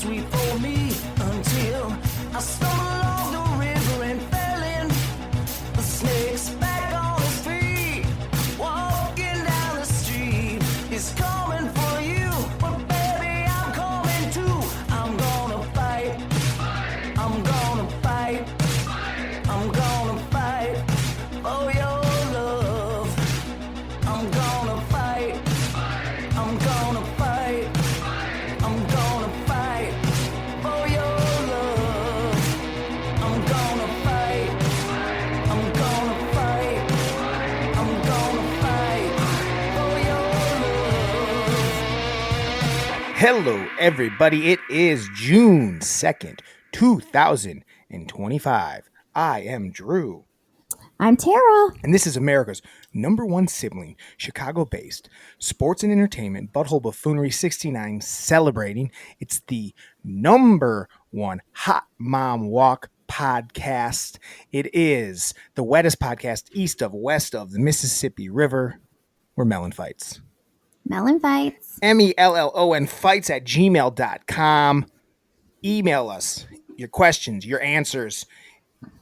sweet for me until I stumbled along the river and fell in. The snake's back on his feet, walking down the street. He's coming for you, but baby, I'm coming too. I'm gonna fight. I'm gonna fight. I'm gonna fight for your love. I'm gonna fight. I'm gonna fight. I'm gonna fight for your love. I'm gonna fight. I'm gonna fight. I'm gonna fight for your love. Hello, everybody. It is June 2nd, 2025. I am Drew. I'm Tara. And this is America's #1 sibling, Chicago-based sports and entertainment butthole buffoonery 69 celebrating. It's the #1 hot mom walk podcast. It is the wettest podcast west of the Mississippi River. We're MELLONfights. MELLONfights. MELLON fights at gmail.com. Email us your questions, your answers,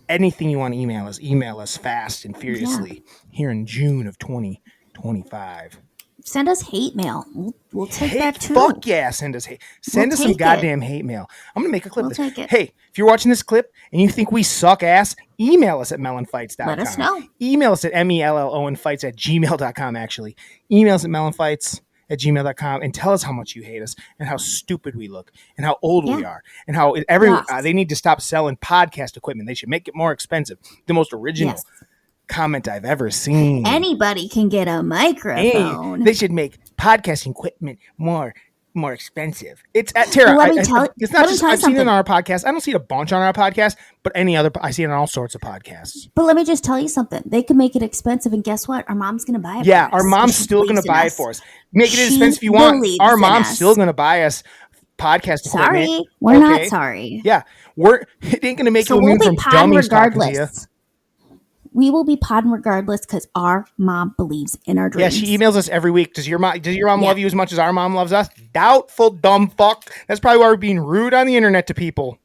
anything you want to email us fast and furiously here in June of 2025. Send us hate mail. We'll take that too. Fuck yeah, send us hate. Send us some goddamn hate mail. I'm going to make a clip of this. Take it. Hey, if you're watching this clip and you think we suck ass, email us at mellonfights.com. Let us know. Email us at MELLONfights at gmail.com, actually. Email us at mellonfights at gmail.com and tell us how much you hate us and how stupid we look and how old we are and how they need to stop selling podcast equipment. They should make it more expensive. The most original comment I've ever seen. Anybody can get a microphone. Hey, they should make podcasting equipment more expensive. It's at Tara. It's not just I've seen it on our podcast. I don't see it a bunch on our podcast, but any other I see it on all sorts of podcasts. But let me just tell you something. They can make it expensive, and guess what? Our mom's gonna buy it. Yeah, our mom's still gonna buy it for us. Make it as expensive if you want. Our mom's still gonna buy us podcast equipment. Sorry, we're not sorry. Yeah, it ain't gonna make you immune from dummies talking to you. We will be podding regardless because our mom believes in our dreams. Yeah, she emails us every week. Does your mom love you as much as our mom loves us? Doubtful, dumb fuck. That's probably why we're being rude on the internet to people.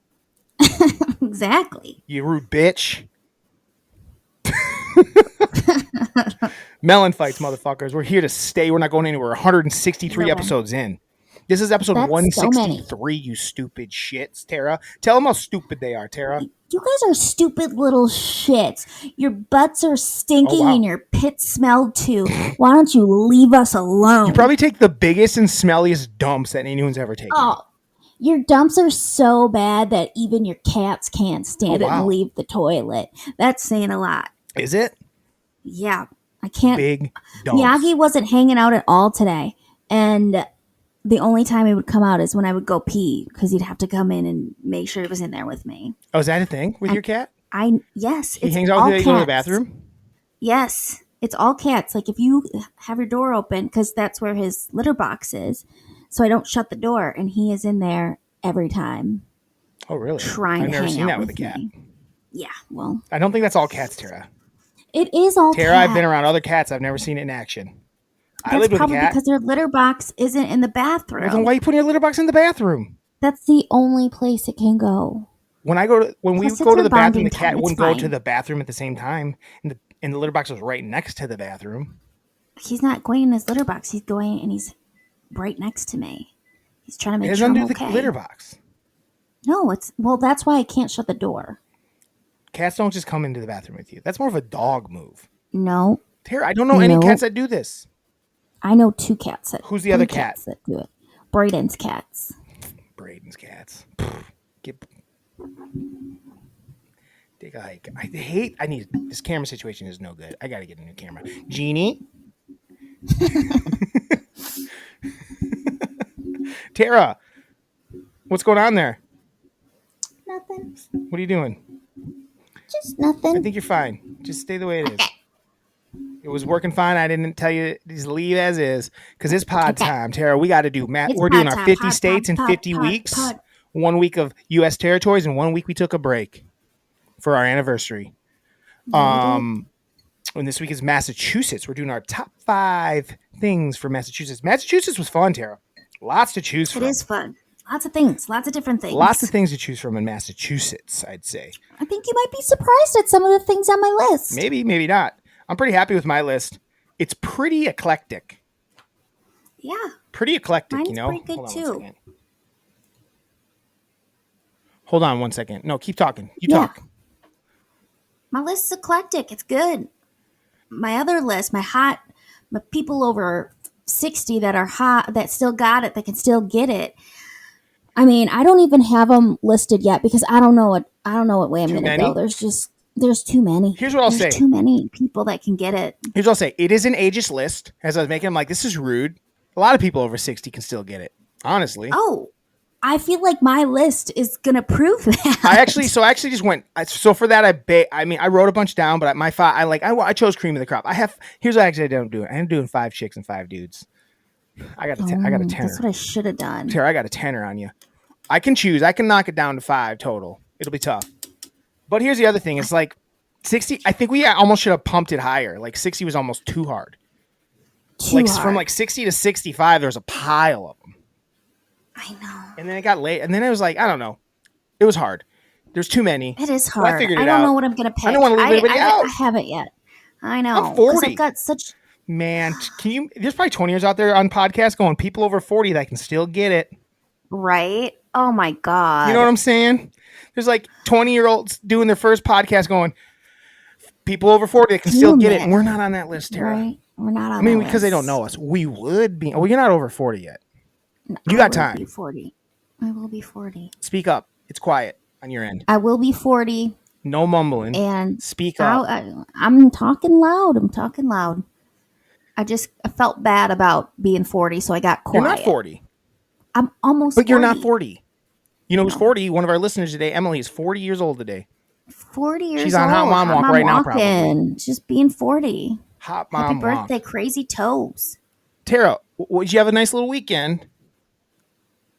Exactly. You rude bitch. MELLONfights, motherfuckers. We're here to stay. We're not going anywhere. 163 episodes in. This is episode 163, you stupid shits, Tara. Tell them how stupid they are, Tara. You guys are stupid little shits. Your butts are stinking and your pits smell too. Why don't you leave us alone? You probably take the biggest and smelliest dumps that anyone's ever taken. Oh, your dumps are so bad that even your cats can't stand it and leave the toilet. That's saying a lot. Is it? Yeah. I can't. Big dumps. Miyagi wasn't hanging out at all today. And the only time it would come out is when I would go pee because he'd have to come in and make sure it was in there with me. Oh, is that a thing with your cat? Yes. He hangs out with you to go to the bathroom? Yes. It's all cats. Like if you have your door open, because that's where his litter box is, so I don't shut the door, and he is in there every time. Oh, really? I've never seen that with a cat. Yeah, well. I don't think that's all cats, Tara. It is all Tara, cats. I've been around other cats. I've never seen it in action. That's probably because their litter box isn't in the bathroom. Well, then why are you putting your litter box in the bathroom? That's the only place it can go. When we go to the bathroom, the cat wouldn't go to the bathroom at the same time, and the litter box was right next to the bathroom. He's not going in his litter box. He's going and he's right next to me. He's trying to make sure I'm okay. The litter box. No, that's why I can't shut the door. Cats don't just come into the bathroom with you. That's more of a dog move. No. Tara, I don't know any cats that do this. I know 2 cats. Who's the other cat? That do it. Braden's cats. Braden's cats. Take a hike. This camera situation is no good. I got to get a new camera. Jeannie? Tara, what's going on there? Nothing. What are you doing? Just nothing. I think you're fine. Just stay the way it is. It was working fine. I didn't tell you just leave as is because it's pod time, Tara. We got to do math. We're doing our 50 states in 50 weeks. 1 week of U.S. territories and 1 week we took a break for our anniversary. And this week is Massachusetts. We're doing our top 5 things for Massachusetts. Massachusetts was fun, Tara. Lots to choose from. It is fun. Lots of things. Lots of different things. Lots of things to choose from in Massachusetts, I'd say. I think you might be surprised at some of the things on my list. Maybe, maybe not. I'm pretty happy with my list. It's pretty eclectic. Yeah. Pretty eclectic, Mine's you know? pretty good, too. Hold on one second. No, keep talking. You talk. My list is eclectic. It's good. My other list, my people over 60 that are hot, that still got it, that can still get it. I mean, I don't even have them listed yet because I don't know what way I'm going to go. There's too many. Here's what I'll say. There's too many people that can get it. Here's what I'll say. It is an ageist list. As I was making, I'm like, this is rude. A lot of people over 60 can still get it. Honestly. Oh, I feel like my list is going to prove that. I actually just went. So for that, I wrote a bunch down, but I chose cream of the crop. Here's what I actually don't do it. I'm doing 5 chicks and 5 dudes. I got a tenner. That's what I should have done. Tara, I got a tenner on you. I can choose. I can knock it down to 5 total. It'll be tough. But here's the other thing. It's like 60. I think we almost should have pumped it higher. Like 60 was almost too hard. From like 60 to 65, there was a pile of them. I know. And then it got late. And then it was like, I don't know. It was hard. There's too many. It is hard. I figured it I don't out. know what I'm going to pick. I don't want to leave anybody out. I haven't yet. I know. I'm 40. I've got such... Man, there's probably 20 years out there on podcasts going, people over 40 that can still get it. Right? Oh my God. You know what I'm saying? There's like 20-year-olds doing their first podcast going, people over 40 that can still get it. And we're not on that list, Tara. Right? We're not on I mean, that because they don't know us. We would be. Oh, you're not over 40 yet. You got time. I will be 40. Speak up. It's quiet on your end. I will be 40. No mumbling. And speak up. I'm talking loud. I felt bad about being 40, so I got quiet. You're not 40. I'm almost 40. But you're 40. not 40. You know who's 40? One of our listeners today, Emily, is 40 years old today. 40 years old. She's on Hot Mom Walk right now, probably. Just being 40. Hot Mom Happy birthday, Crazy Toes. Tara, did you have a nice little weekend?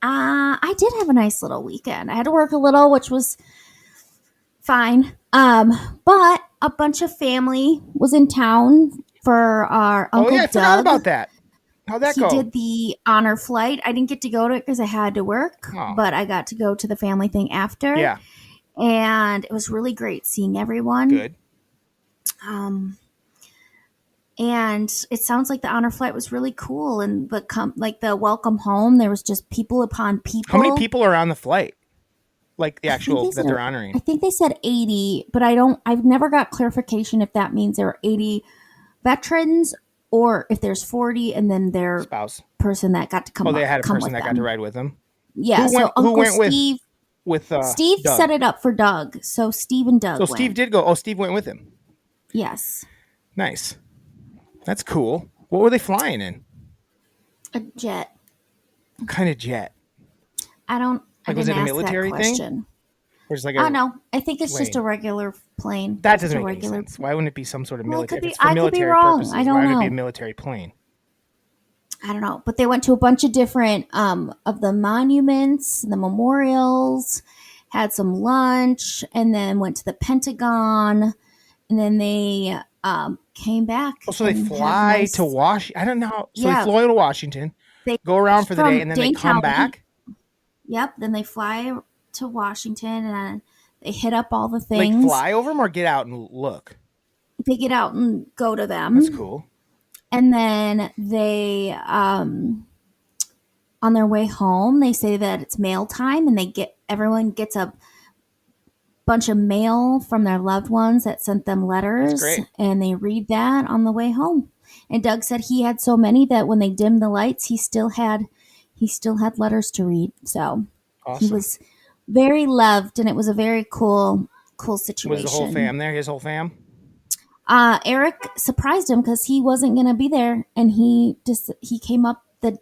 I did have a nice little weekend. I had to work a little, which was fine. But a bunch of family was in town for our Uncle Doug. I forgot about that. How'd that go? He did the honor flight. I didn't get to go to it because I had to work, but I got to go to the family thing after. Yeah. And it was really great seeing everyone. Good. And it sounds like the honor flight was really cool. And the welcome home, there was just people upon people. How many people are on the flight? Like the actual that they're honoring? I think they said 80, but I've never got clarification if that means there are 80 veterans or if there's 40 and then their spouse person that got to come. Oh, they had a person that got to ride with them. Yeah. Who went Steve with Steve Doug? Set it up for Doug. So Steve and Doug. So Steve did go. Oh, Steve went with him. Yes. Nice. That's cool. What were they flying in? A jet. What kind of jet? I didn't was it a ask military that thing? question. Or just like no. I think it's just a regular plane. That doesn't make any sense. Why wouldn't it be some sort of military? I could be wrong. Purposes, I don't know. Why would it be a military plane? I don't know. But they went to a bunch of different of the monuments, the memorials, had some lunch, and then went to the Pentagon, and then they came back. Oh, so they fly to Washington? I don't know. So they fly to Washington, they go around for the day, and then they come back? Yep. Then they fly to Washington, and they hit up all the things. Like fly over them or get out and look? They get out and go to them. That's cool. And then they, on their way home, they say that it's mail time, and everyone gets a bunch of mail from their loved ones that sent them letters, and they read that on the way home. And Doug said he had so many that when they dimmed the lights, he still had letters to read. So awesome. He was very loved, and it was a very cool situation. Was the whole fam there? His whole fam? Eric surprised him because he wasn't going to be there, and he came up the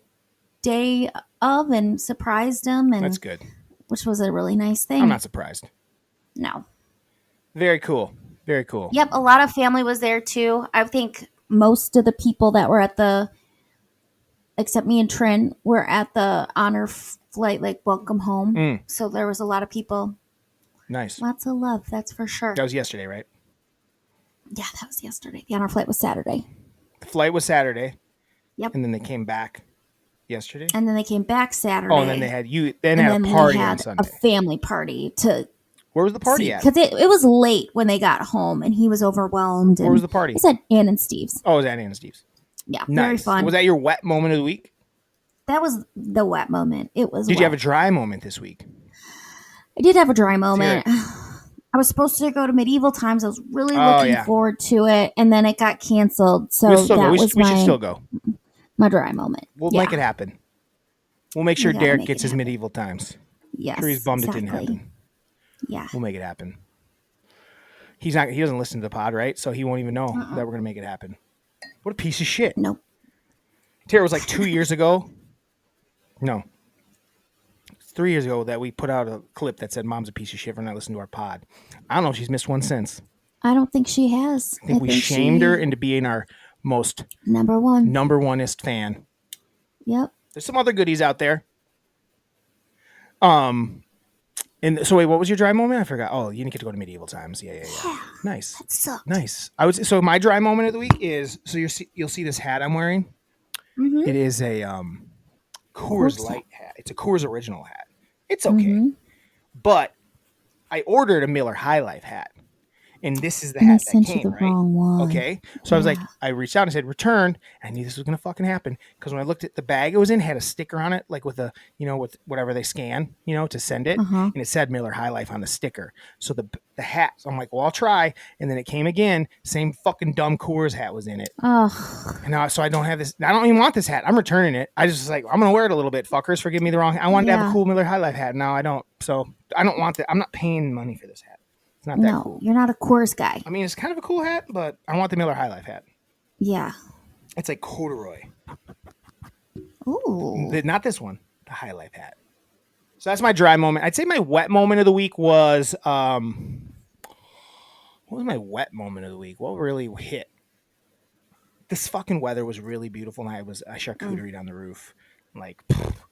day of and surprised him, and that's good. Which was a really nice thing. I'm not surprised. No. Very cool. Very cool. Yep, a lot of family was there too. I think most of the people that were except me and Trin, were at the honor flight, like welcome home. So there was a lot of people. Nice. Lots of love, that's for sure. That was yesterday, right? Yeah, that was yesterday. The honor flight was Saturday. The flight was Saturday. Yep. And then they came back. Yesterday. And then they came back Saturday. Oh, and then they had and had then a party they on had Sunday. a family party to Where was the party at? Because it was late when they got home, and he was overwhelmed. Where was the party? It's at Ann and Steve's. Oh, it was at Ann and Steve's. Yeah, Nice. very fun. Was that your wet moment of the week? That was the wet moment. It was. Did wet. you have a dry moment this week? I did have a dry moment. I was supposed to go to Medieval Times. I was really looking forward to it, and then it got canceled. So we should still go. My dry moment. We'll make it happen. We'll make sure Derek gets his Medieval Times. Yes, I'm sure he's bummed it didn't happen. Yeah, we'll make it happen. He doesn't listen to the pod, right? So he won't even know that we're gonna make it happen. What a piece of shit. Nope. Tara, was like 2 years ago. No. 3 years ago that we put out a clip that said Mom's a piece of shit for not listening to our pod. I don't know if she's missed one since. I don't think she has. I think we shamed her into being our most number one-est fan. Yep. There's some other goodies out there. And so wait, what was your dry moment? I forgot. Oh, you didn't get to go to Medieval Times. Yeah. Nice. That sucked. Nice. So my dry moment of the week is you'll see this hat I'm wearing. Mm-hmm. It is a Coors Light hat. It's a Coors Original hat. It's okay, but I ordered a Miller High Life hat, and this is the hat that came, right? Wrong one. Okay, so I was like, I reached out and said return. I knew this was gonna fucking happen because when I looked at the bag it was in, it had a sticker on it, like with a with whatever they scan, to send it, and it said Miller High Life on the sticker. So the hat, so I'm like, well, I'll try, and then it came again, same fucking dumb Coors hat was in it. Oh. And now, so I don't have this. I don't even want this hat. I'm returning it. I just was like, I'm gonna wear it a little bit, fuckers. Forgive me the wrong. I wanted to have a cool Miller High Life hat. Now I don't. So I don't want that. I'm not paying money for this hat. It's not that cool. You're not a Coors guy. I mean, it's kind of a cool hat, but I want the Miller High Life hat. Yeah. It's like corduroy. Ooh. Not this one. The High Life hat. So that's my dry moment. I'd say my wet moment of the week was what was my wet moment of the week? What really hit? This fucking weather was really beautiful, and I charcuteried on the roof. Like,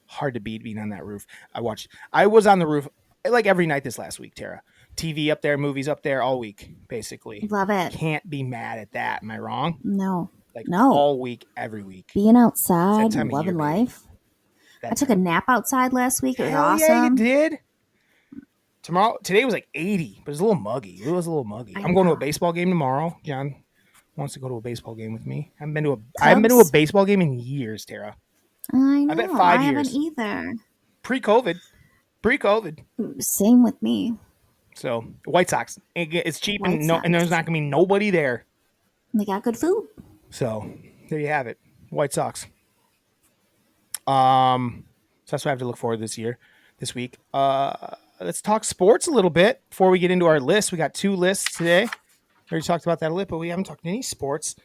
hard to beat being on that roof. I was on the roof like every night this last week, Tara. TV up there, movies up there all week, basically. Love it. Can't be mad at that. Am I wrong? No. All week, every week. Being outside and loving life. I took a nap outside last week. It was awesome. Yeah, you did. Today was like 80, but it was a little muggy. I'm going to a baseball game tomorrow. John wants to go to a baseball game with me. I haven't been to a baseball game in years, Tara. I know. I bet 5 years. I haven't either. Pre-COVID. Same with me. So White Sox. It's cheap and there's not gonna be nobody there. They got good food. So there you have it. White Sox. So that's what I have to look forward to this week. Let's talk sports a little bit before we get into our list. We got 2 lists today. We already talked about that a little, but we haven't talked any sports.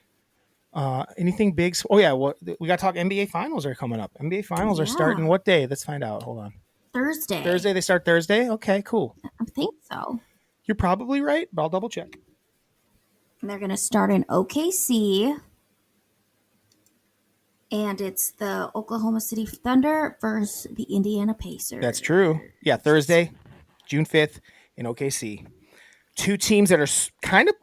Anything big? Oh yeah, we got to talk. NBA Finals are coming up. NBA Finals are starting what day? Let's find out. Hold on. Thursday. They start Thursday? Okay, cool. I think so. You're probably right, but I'll double check. And they're going to start in OKC. And it's the Oklahoma City Thunder versus the Indiana Pacers. That's true. Yeah, Thursday, June 5th in OKC. 2 teams that are kind of,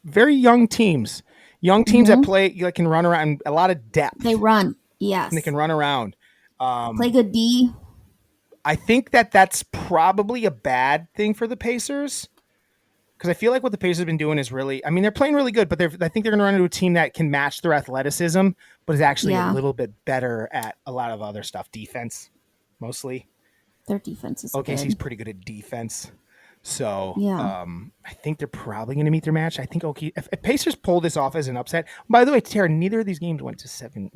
very young teams. Young teams that play, can run around, a lot of depth. They run, yes. And they can run around. Play good D. I think that's probably a bad thing for the Pacers. Because I feel like what the Pacers have been doing is really, they're playing really good, but I think they're going to run into a team that can match their athleticism, but is actually a little bit better at a lot of other stuff. Defense, mostly. Their defense is OKC's pretty good at defense. So I think they're probably going to meet their match. I think if Pacers pull this off as an upset. By the way, Tara, neither of these series went to 7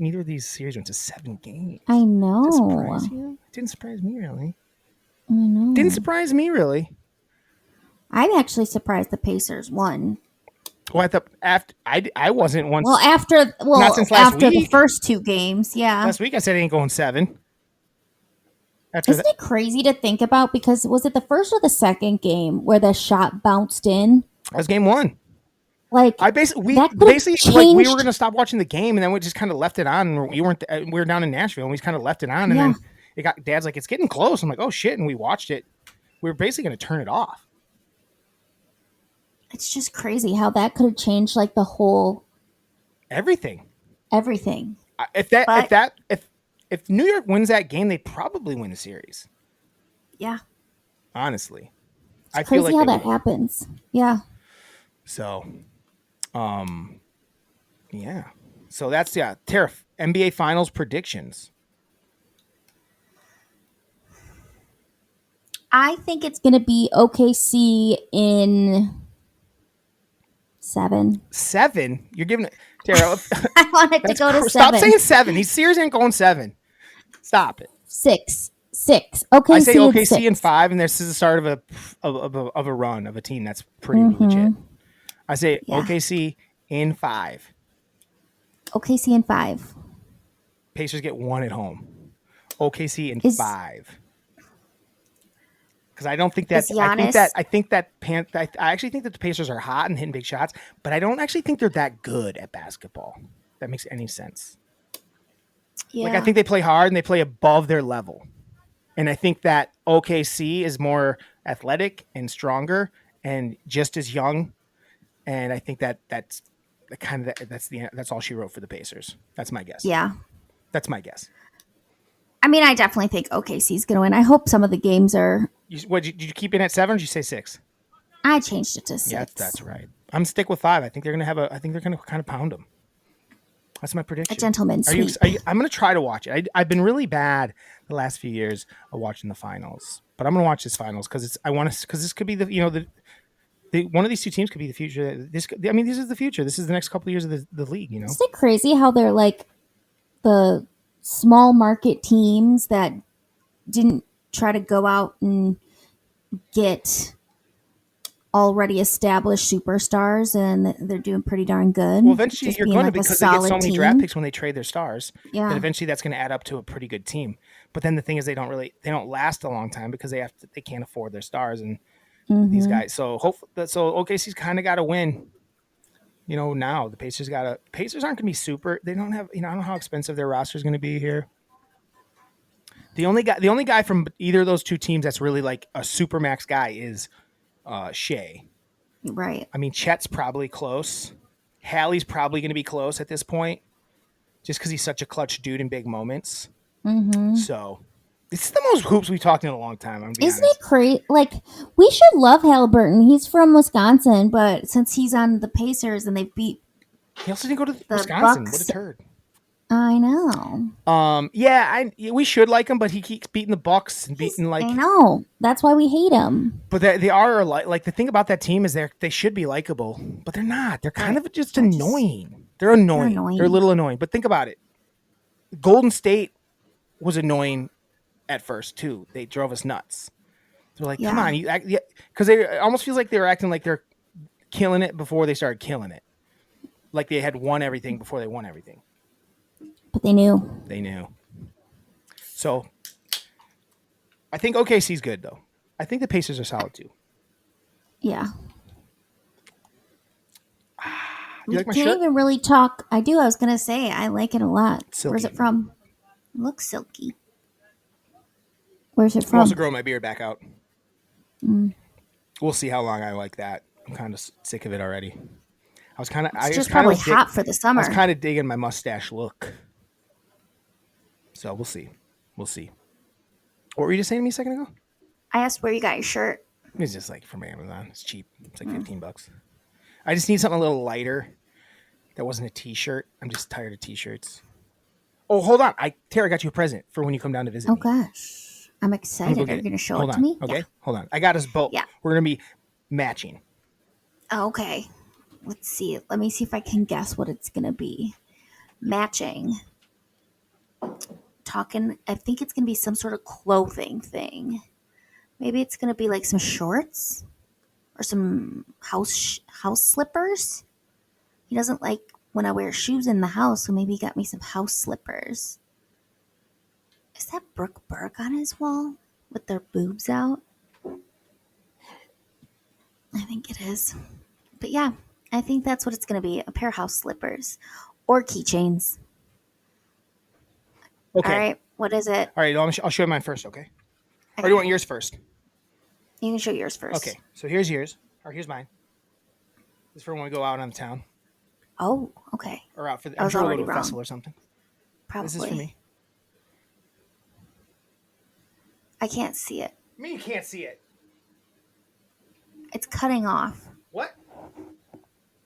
games. I know. Did it surprise you? It didn't surprise me really. I know. Didn't surprise me really. I'm actually surprised the Pacers won. Well, I wasn't once. Well, not since last week. The first 2 games, yeah. Last week I said it ain't going 7. Isn't it crazy to think about? Because was it the first or the second game where the shot bounced in? That was game 1. Like we were going to stop watching the game, and then we just kind of left it on. And we were down in Nashville, and we just kind of left it on, and then Dad's like, it's getting close. I'm like, oh shit, and we watched it. We were basically going to turn it off. It's just crazy how that could have changed like the whole everything. Everything. If if New York wins that game, they probably win the series. Yeah. Honestly, It's crazy how that happens. Yeah. So, yeah. So that's Tara, NBA Finals predictions. I think it's going to be OKC in 7. 7? You're giving it, Tara. I want it to go to 7. Stop saying 7. These series ain't going 7. Stop it. 6. OKC. I say OKC in in 5, and this is the start of a run of a team that's pretty legit. I say OKC in 5. OKC in 5. Pacers get 1 at home. OKC in 5. Because I don't think that I actually think that the Pacers are hot and hitting big shots, but I don't actually think they're that good at basketball. If that makes any sense. Yeah. Like I think they play hard and they play above their level. And I think that OKC is more athletic and stronger and just as young. And I think that's all she wrote for the Pacers. That's my guess. Yeah. That's my guess. I mean, I definitely think OKC's going to win. I hope some of the games are. Did you keep it at 7 or did you say 6? I changed it to 6. Yeah, that's right. I'm stick with 5. I think they're going to kind of pound them. That's my prediction. A gentleman's sweep. I'm going to try to watch it. I've been really bad the last few years of watching the finals, but I'm going to watch this finals because this could be the one of these two teams could be the future. This is the future. This is the next couple of years of the league. Isn't it crazy how they're like the small market teams that didn't try to go out and get already established superstars, and they're doing pretty darn good. Well, eventually you're going to, because they get so many draft team. picks when they trade their stars. Yeah. That eventually that's going to add up to a pretty good team. But then the thing is they don't last a long time because they can't afford their stars and these guys. So OKC's kind of got to win. Now the Pacers aren't going to be super. They don't have, I don't know how expensive their roster is going to be here. The only guy from either of those two teams that's really like a super max guy is Shea. Right. I mean, Chet's probably close. Hallie's probably going to be close at this point, just because he's such a clutch dude in big moments. Mm-hmm. So this is the most hoops we've talked in a long time. Isn't it crazy? Like, we should love Halliburton. He's from Wisconsin, but since he's on the Pacers and they beat, he also didn't go to Wisconsin. Bucks. What a turd. I know. We should like him, but he keeps beating the Bucks and beating I know. That's why we hate him. But they are like the thing about that team is they should be likable, but they're not. They're kind of just annoying. They're annoying. They're a little annoying. But think about it. Golden State was annoying at first too. They drove us nuts. They're like, come on, because it almost feels like they were acting like they're killing it before they started killing it. Like they had won everything before they won everything. But they knew. They knew. So I think OKC's good though. I think the Pacers are solid too. Yeah. You like my can't shirt? even really talk. I do. I was going to say, I like it a lot. Silky. Where's it from? It looks silky. Where's it I'm from? also growing my beard back out. We'll see how long I like that. I'm kind of sick of it already. It's just probably hot for the summer. I was kind of digging my mustache look. So we'll see. What were you just saying to me a second ago? I asked where you got your shirt. It's just like from Amazon. It's cheap. It's like $15. I just need something a little lighter. That wasn't a t-shirt. I'm just tired of t-shirts. Oh, hold on. Tara got you a present for when you come down to visit me. Gosh. I'm excited. Are you going to show it to me? Okay. Yeah. Hold on. I got us both. Yeah. We're going to be matching. Okay. Let's see. Let me see if I can guess what it's going to be. Matching. I think it's going to be some sort of clothing thing. Maybe it's going to be like some shorts or some house slippers. He doesn't like when I wear shoes in the house, so maybe he got me some house slippers. Is that Brooke Burke on his wall with their boobs out? I think it is. But yeah, I think that's what it's going to be. A pair of house slippers or keychains. Okay. All right. What is it? All right. I'll show you mine first, okay? Or do you want yours first? You can show yours first. Okay. So here's yours. Or here's mine. This is for when we go out on the town. Oh, okay. Or out for I'm sure we'll already go to a wrong. festival or something. Probably. This is for me. I can't see it. Me, you can't see it. It's cutting off. What?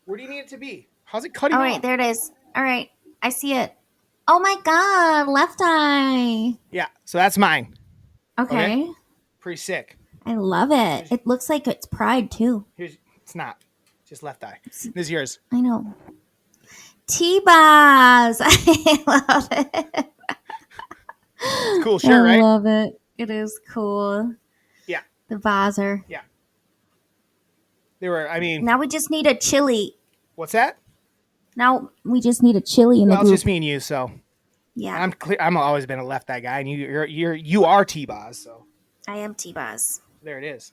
Where do you need it to be? How's it cutting All off? right, there it is. All right, I see it. Oh my god, left eye. Yeah, so that's mine. Okay. Pretty sick. I love it. It looks like it's pride too. It's not. Just left eye. This is yours. I know. T-Baz. I love it. It's cool shirt, right? I love it. It is cool. Yeah. The Vazer. Yeah. They were, I mean. Now we just need a chili. What's that? Now we just need a chili in the Well, group. it's just me and you, so. Yeah. I'm always been a left eye guy, and you are T-Boz, so. I am T-Baz. There it is.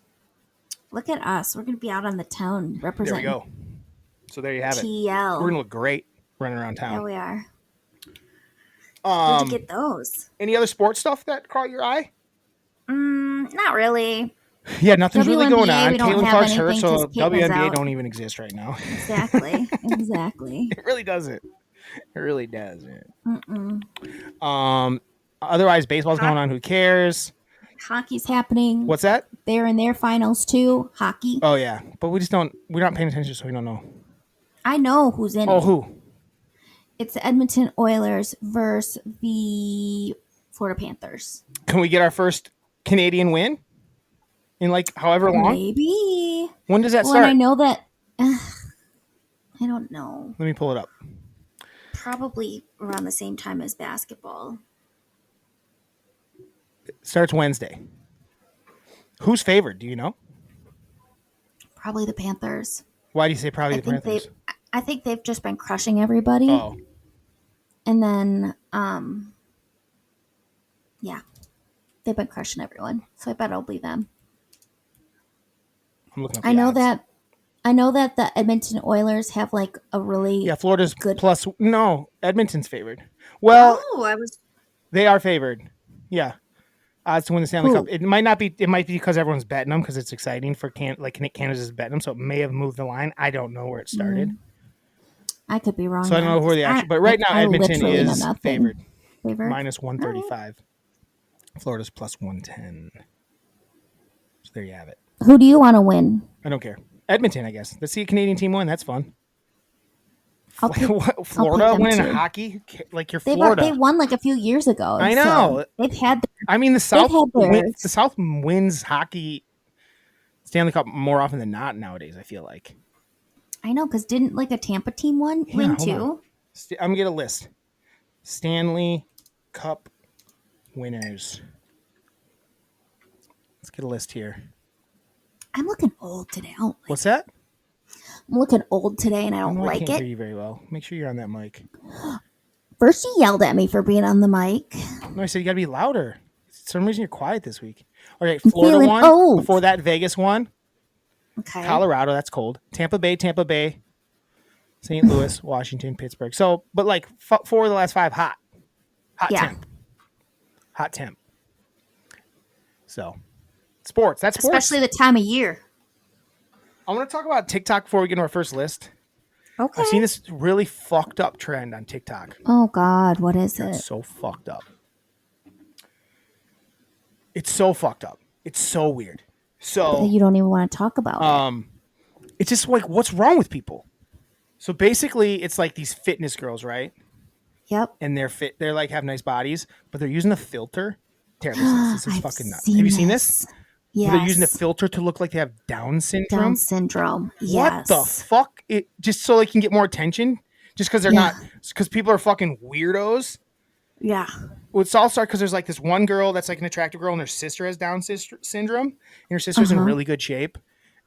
Look at us. We're going to be out on the town There representing. we go. So there you have it. TL. We're gonna look great running around town. There we are. Where'd you get those? Any other sports stuff that caught your eye? Not really. Yeah, nothing's really going WNBA, on. we don't Caitlin have Clark's hurt, anything so 'cause Caitlin's WNBA out. don't even exist right now. Exactly. Exactly. It really doesn't. It really doesn't. Otherwise, baseball's going on. Who cares? Hockey's happening. What's that? They're in their finals too. Hockey. Oh yeah, but we're not paying attention, so we don't know. I know who's in Oh, it. who? It's the Edmonton Oilers versus the Florida Panthers. Can we get our first Canadian win in like however long? Maybe. When does that Well, start? and I know that. I don't know. Let me pull it up. Probably around the same time as basketball. It starts Wednesday. Who's favored? Do you know? Probably the Panthers. Why do you say probably the Panthers? I think they've just been crushing everybody. Oh, And then, yeah, they've been crushing everyone. So I bet it'll be them. I'm looking up. I know that the Edmonton Oilers have like a really Florida's good plus. No, Edmonton's favored. Well, I was. they are favored. Yeah, odds to win the Stanley Who? Cup. It might not be. It might be because everyone's betting them because it's exciting for Canada's betting them. So it may have moved the line. I don't know where it started. I could be wrong. So I don't know where the actual. But right now, Edmonton literally know is nothing. favored. Favored? Minus 135. Florida's plus 110. So there you have it. Who do you want to win? I don't care. Edmonton, I guess. Let's see a Canadian team win. That's fun. I'll pick- Florida I'll pick them winning too. hockey? Like you're They Florida. won like a few years ago. I know. So they've had. I mean, the South had theirs. the South wins hockey Stanley Cup more often than not nowadays, I feel like. I know, because didn't like a Tampa team win hold too? on. I'm going to get a list. Stanley Cup winners. Let's get a list here. I'm looking old today. I don't like What's that? I'm looking old today, and I don't I like can't hear it. you very well. Make sure you're on that mic. First, you yelled at me for being on the mic. No, I said you got to be louder. For some reason you're quiet this week. All right, I'm Florida feeling won. old. Before that, Vegas won. Okay. Colorado, that's cold. Tampa Bay. St. Louis, Washington, Pittsburgh. So, but like 4 of the last 5 hot Yeah. temp. Hot temp. So, sports. That's sports. Especially the time of year. I want to talk about TikTok before we get into our first list. Okay. I've seen this really fucked up trend on TikTok. Oh God, what is It's it? so fucked up. It's so fucked up. It's so weird. So You don't even want to talk about it. it's just like, what's wrong with people? So basically, it's like these fitness girls, right? Yep. And they're fit. They're like have nice bodies, but they're using a filter. Tara, this is I've fucking nuts. seen Have you seen this? Yes. They're using a filter to look like they have Down syndrome. Down syndrome. Yes. What the fuck? It just so they can get more attention, just because they're not, because people are fucking weirdos. Yeah. Well, it's all started because there's like this one girl that's like an attractive girl, and her sister has Down syndrome, and her sister's in really good shape,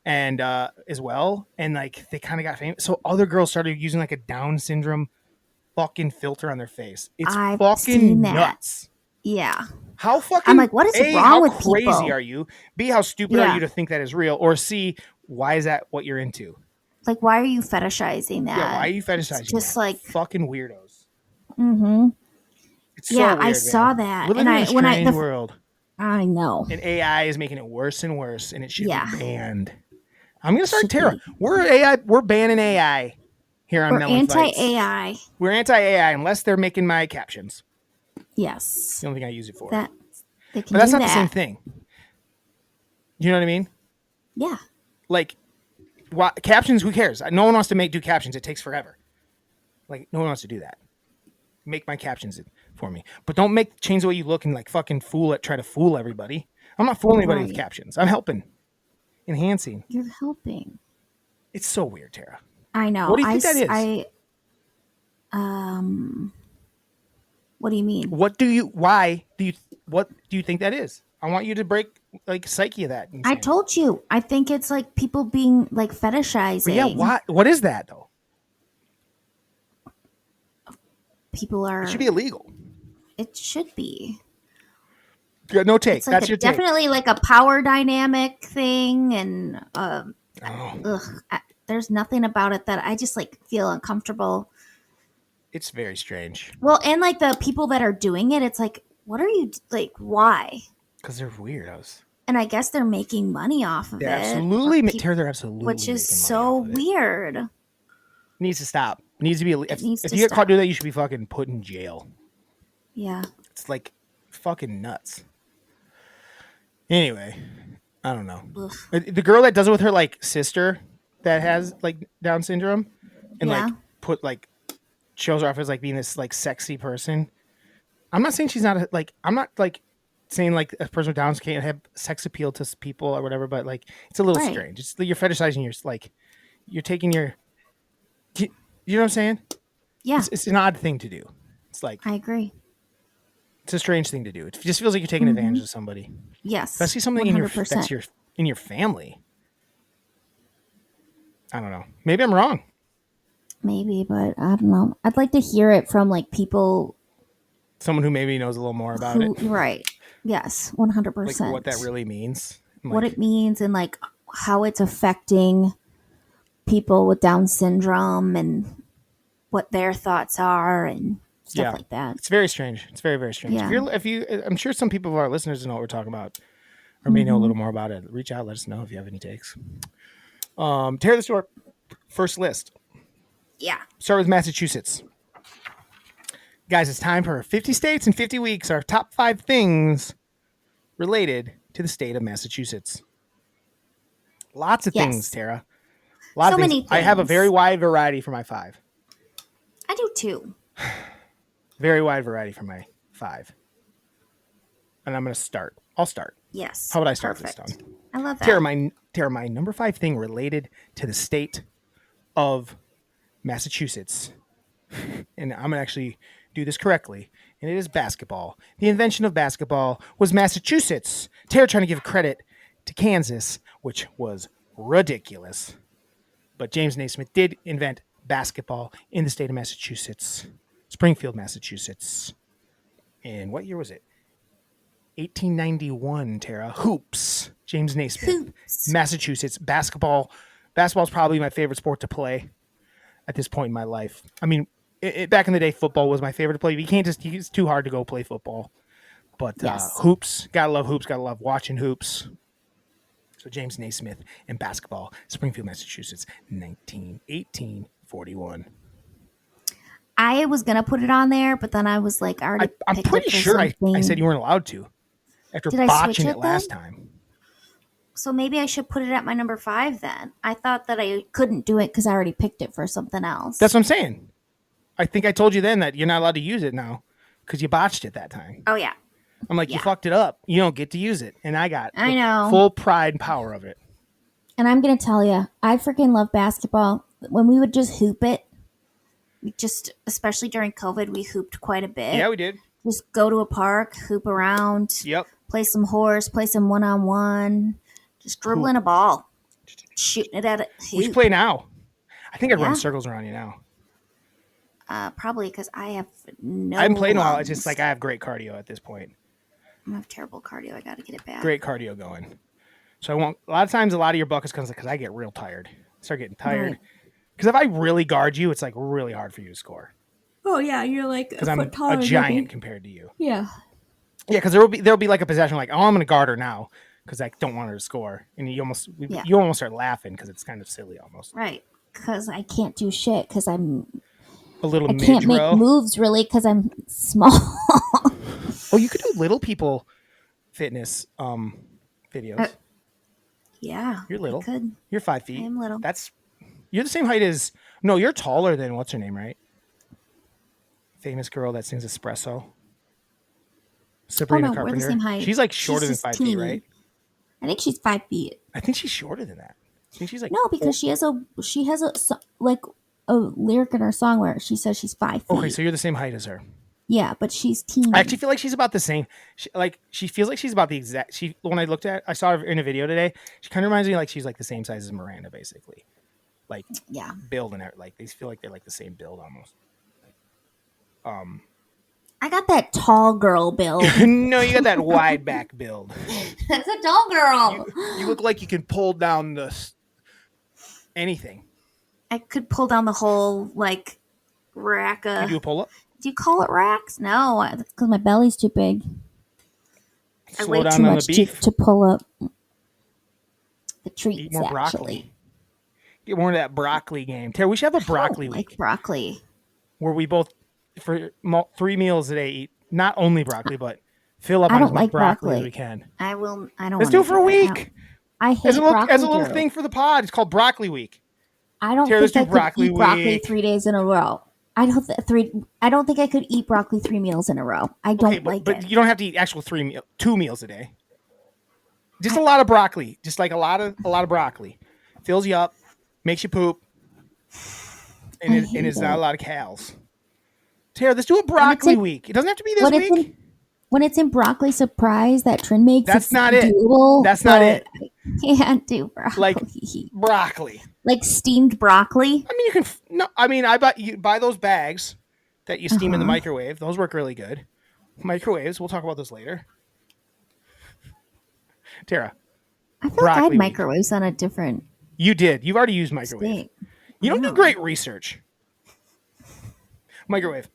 and as well, and like they kind of got famous. So other girls started using like a Down syndrome fucking filter on their face. It's I've fucking seen that. nuts. Yeah. How fucking? I'm like, what is A, wrong how with crazy people? are you? B, how stupid Yeah. are you to think that is real? Or C, why is that what you're into? Like, why are you fetishizing that? Yeah, why are you fetishizing? It's just that? like, fucking weirdos. mm-hmm. It's so Yeah, weird, I man. saw that, Living and in a I when I strange the, world, I know. and AI is making it worse and worse, and it should Yeah. be banned. I'm gonna start Should Tara. be. We're AI. We're banning AI here on We're MELLONfights. anti-AI. We're anti-AI unless they're making my captions. Yes. It's the only thing I use it for. That They can But that's do not the same that. thing. You know what I mean? Yeah. Like, captions, who cares? No one wants to do captions. It takes forever. Like, no one wants to do that. Make my captions for me. But don't change the way you look and like fucking try to fool everybody. I'm not fooling anybody with Right. captions. I'm helping. Enhancing. You're helping. It's so weird, Tara. I know. What do you think that is? What do you mean? What do you think that is? I want you to break like psyche of that. I told you. I think it's like people being like fetishizing. But yeah, what is that though? People are. It should be illegal. It should be. No take. It's like That's your take. definitely like a power dynamic thing, and there's nothing about it that I just like feel uncomfortable. It's very strange. Well, and like the people that are doing it, it's like, what are you like? Why? Because they're weirdos. And I guess they're making money off of it. Absolutely, they're absolutely. Which is so weird. Needs to stop. Needs to be. If you get caught doing that, you should be fucking put in jail. Yeah. It's like fucking nuts. Anyway, I don't know. Ugh. The girl that does it with her like sister that has like Down syndrome and like shows her off as like being this like sexy person. I'm not saying she's not I'm not like saying like a person with Downs can't have sex appeal to people or whatever, but like it's a little strange. It's you're fetishizing you're taking your. You know what I'm saying? Yeah. It's an odd thing to do. It's like I agree. It's a strange thing to do. It just feels like you're taking advantage of somebody. Yes. Especially something 100%. in your family. I don't know. Maybe I'm wrong. Maybe, but I don't know. I'd like to hear it from like people. Someone who maybe knows a little more about it. Right. Yes. 100%. Like what that really means. What it means and like how it's affecting people with Down syndrome and what their thoughts are and stuff like that. It's very strange. It's very, very strange. Yeah. I'm sure some people of our listeners know what we're talking about or may know a little more about it. Reach out. Let us know if you have any takes. Tear this to our first list. Yeah. Start with Massachusetts. Guys, it's time for 50 states in 50 weeks. Our top 5 things related to the state of Massachusetts. Lots of things, Tara. Many things. I have a very wide variety for my 5. I do too. Very wide variety for my 5. And I'm going to start. I'll start. Yes. How would I start this time? I love that. Tara, my number 5 thing related to the state of Massachusetts. And I'm going to actually do this correctly. And it is basketball. The invention of basketball was Massachusetts. Tara trying to give credit to Kansas, which was ridiculous. But James Naismith did invent basketball in the state of Massachusetts. Springfield, Massachusetts. And what year was it? 1891, Tara. Hoops. James Naismith. Hoops. Massachusetts. Basketball. Basketball is probably my favorite sport to play at this point in my life. I mean, back in the day, football was my favorite to play. You can't it's too hard to go play football. But hoops. Gotta love hoops. Gotta love watching hoops. So James Naismith and basketball. Springfield, Massachusetts. 1841. I was going to put it on there, but then I was like, I'm pretty sure I said you weren't allowed to after botching it last time. So maybe I should put it at my number 5 then. I thought that I couldn't do it because I already picked it for something else. That's what I'm saying. I think I told you then that you're not allowed to use it now because you botched it that time. Oh, yeah. I'm like, you fucked it up. You don't get to use it. And I got full pride and power of it. And I'm going to tell you, I freaking love basketball. When we would just hoop it, especially during COVID, we hooped quite a bit. Yeah, we did. Just go to a park, hoop around. Yep. Play some horse, play some one-on-one. Just dribbling a ball. Shooting it at a hoop. We should play now. I think I'd run circles around you now. Probably because I have no I haven't played in a while. It's just like I have great cardio at this point. I have terrible cardio. I got to get it back. Great cardio going. So I won't. A lot of times, a lot of your buckets comes because I get real tired. I start getting tired. Because if I really guard you, it's like really hard for you to score. Oh yeah, you're like because I'm a giant compared to you. Yeah. Yeah, because there'll be like a possession like, oh, I'm going to guard her now because I don't want her to score, and you almost start laughing because it's kind of silly almost. Right. Because I can't do shit because I'm a little. I can't make moves really because I'm small. Oh, you could do little people fitness videos. Yeah. You're little. I could. You're 5 I feet. am little. You're the same height as. No, you're taller than what's her name, right? Famous girl that sings Espresso. Sabrina no, Carpenter. we're the same height. She's like She's shorter than just 5 feet, teeny. right? I think she's 5 feet. I think she's shorter than that. I think she's like No, because she has a lyric in her song where she says she's 5 feet. Okay, so you're the same height as her. Yeah, but she's teeny. I actually feel like she's about the same. She feels like she's about the exact. When I looked at, I saw her in a video today. She kind of reminds me like she's like the same size as Miranda, basically. Like build and like they feel like they're like the same build almost. I got that tall girl build. No, you got that wide back build. That's a tall girl. You look like you can pull down anything. I could pull down the whole like rack of. You do a pull up? Do you call it racks? No, that's because my belly's too big. I Slow weigh down too on much the beef. to pull up the treats. Eat more broccoli. Actually. Get more of that broccoli game. Tara, we should have a broccoli week. Like broccoli. Where we both, for 3 meals a day, eat not only broccoli, but fill up on as much broccoli as we can. I don't. Let's do it for a week. I hate broccoli. As a little thing for the pod. It's called Broccoli Week. I don't Tara, think I could eat broccoli 3 days in a row. I don't think I could eat broccoli 3 meals in a row. I don't like it. But you don't have to eat actual 2 meals a day. Just a lot of broccoli. Just like a lot of broccoli. Fills you up, makes you poop, and it's not a lot of calories. Tara, let's do a broccoli week. It doesn't have to be this week. When it's in broccoli surprise that Trin makes, that's not it. Doable, that's not it. I can't do broccoli. Like broccoli. Like steamed broccoli. I mean, you can. No, I mean, you buy those bags that you steam in the microwave. Those work really good. Microwaves. We'll talk about this later. Tara, I feel like I had microwaves on a different. You did. You've already used microwave. You don't do great research. Microwave.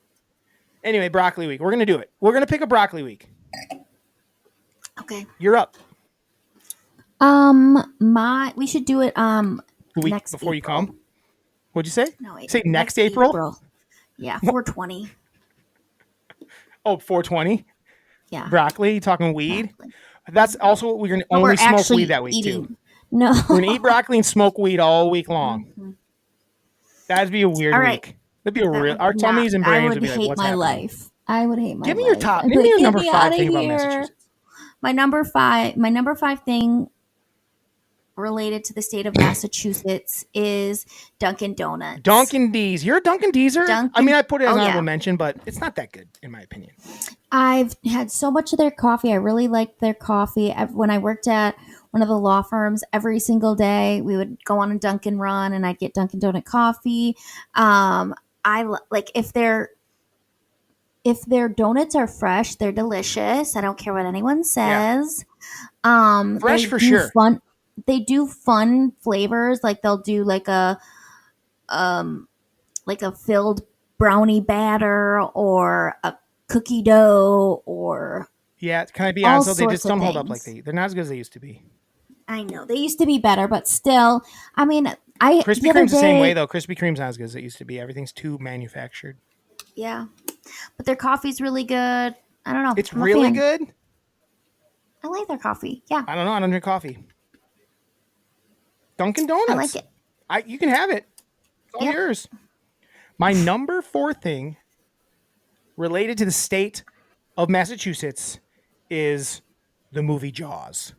Anyway, broccoli week. We're gonna do it. We're gonna pick a broccoli week. Okay. You're up. We should do it the week next before April. you come. What'd you say? No, wait. Say next April? Yeah, 420. Oh, 420? Yeah. Broccoli, you talking weed? Broccoli. That's also what we're going to only smoke weed that week, too. No. We're going to eat broccoli and smoke weed all week long. Mm-hmm. That'd be a weird week. That'd be a real... Our tummies and brains would be like, what's happening? Life. I would hate my life. Give me your top. Give me your number 5 thing about Massachusetts. My number five thing related to the state of Massachusetts is Dunkin' Donuts. Dunkin' D's. You're a Dunkin' D'ser? I mean, I put it as an honorable mention, but it's not that good, in my opinion. I've had so much of their coffee. I really liked their coffee. When I worked at one of the law firms, every single day we would go on a Dunkin' run, and I'd get Dunkin' Donut coffee. I like if their donuts are fresh, they're delicious. I don't care what anyone says. Yeah. Fresh for sure. They do fun flavors, like they'll do like a filled brownie batter or a cookie dough or can I be honest? They just don't hold up like they're not as good as they used to be. I know they used to be better, but still, I mean, Krispy Kreme's the same way though. Krispy Kreme's not as good as it used to be. Everything's too manufactured. Yeah, but their coffee's really good. I don't know. It's really good. I like their coffee. Yeah. I don't know. I don't drink coffee. Dunkin' Donuts. I like it. You can have it. It's all yours. My number 4 thing related to the state of Massachusetts is the movie Jaws.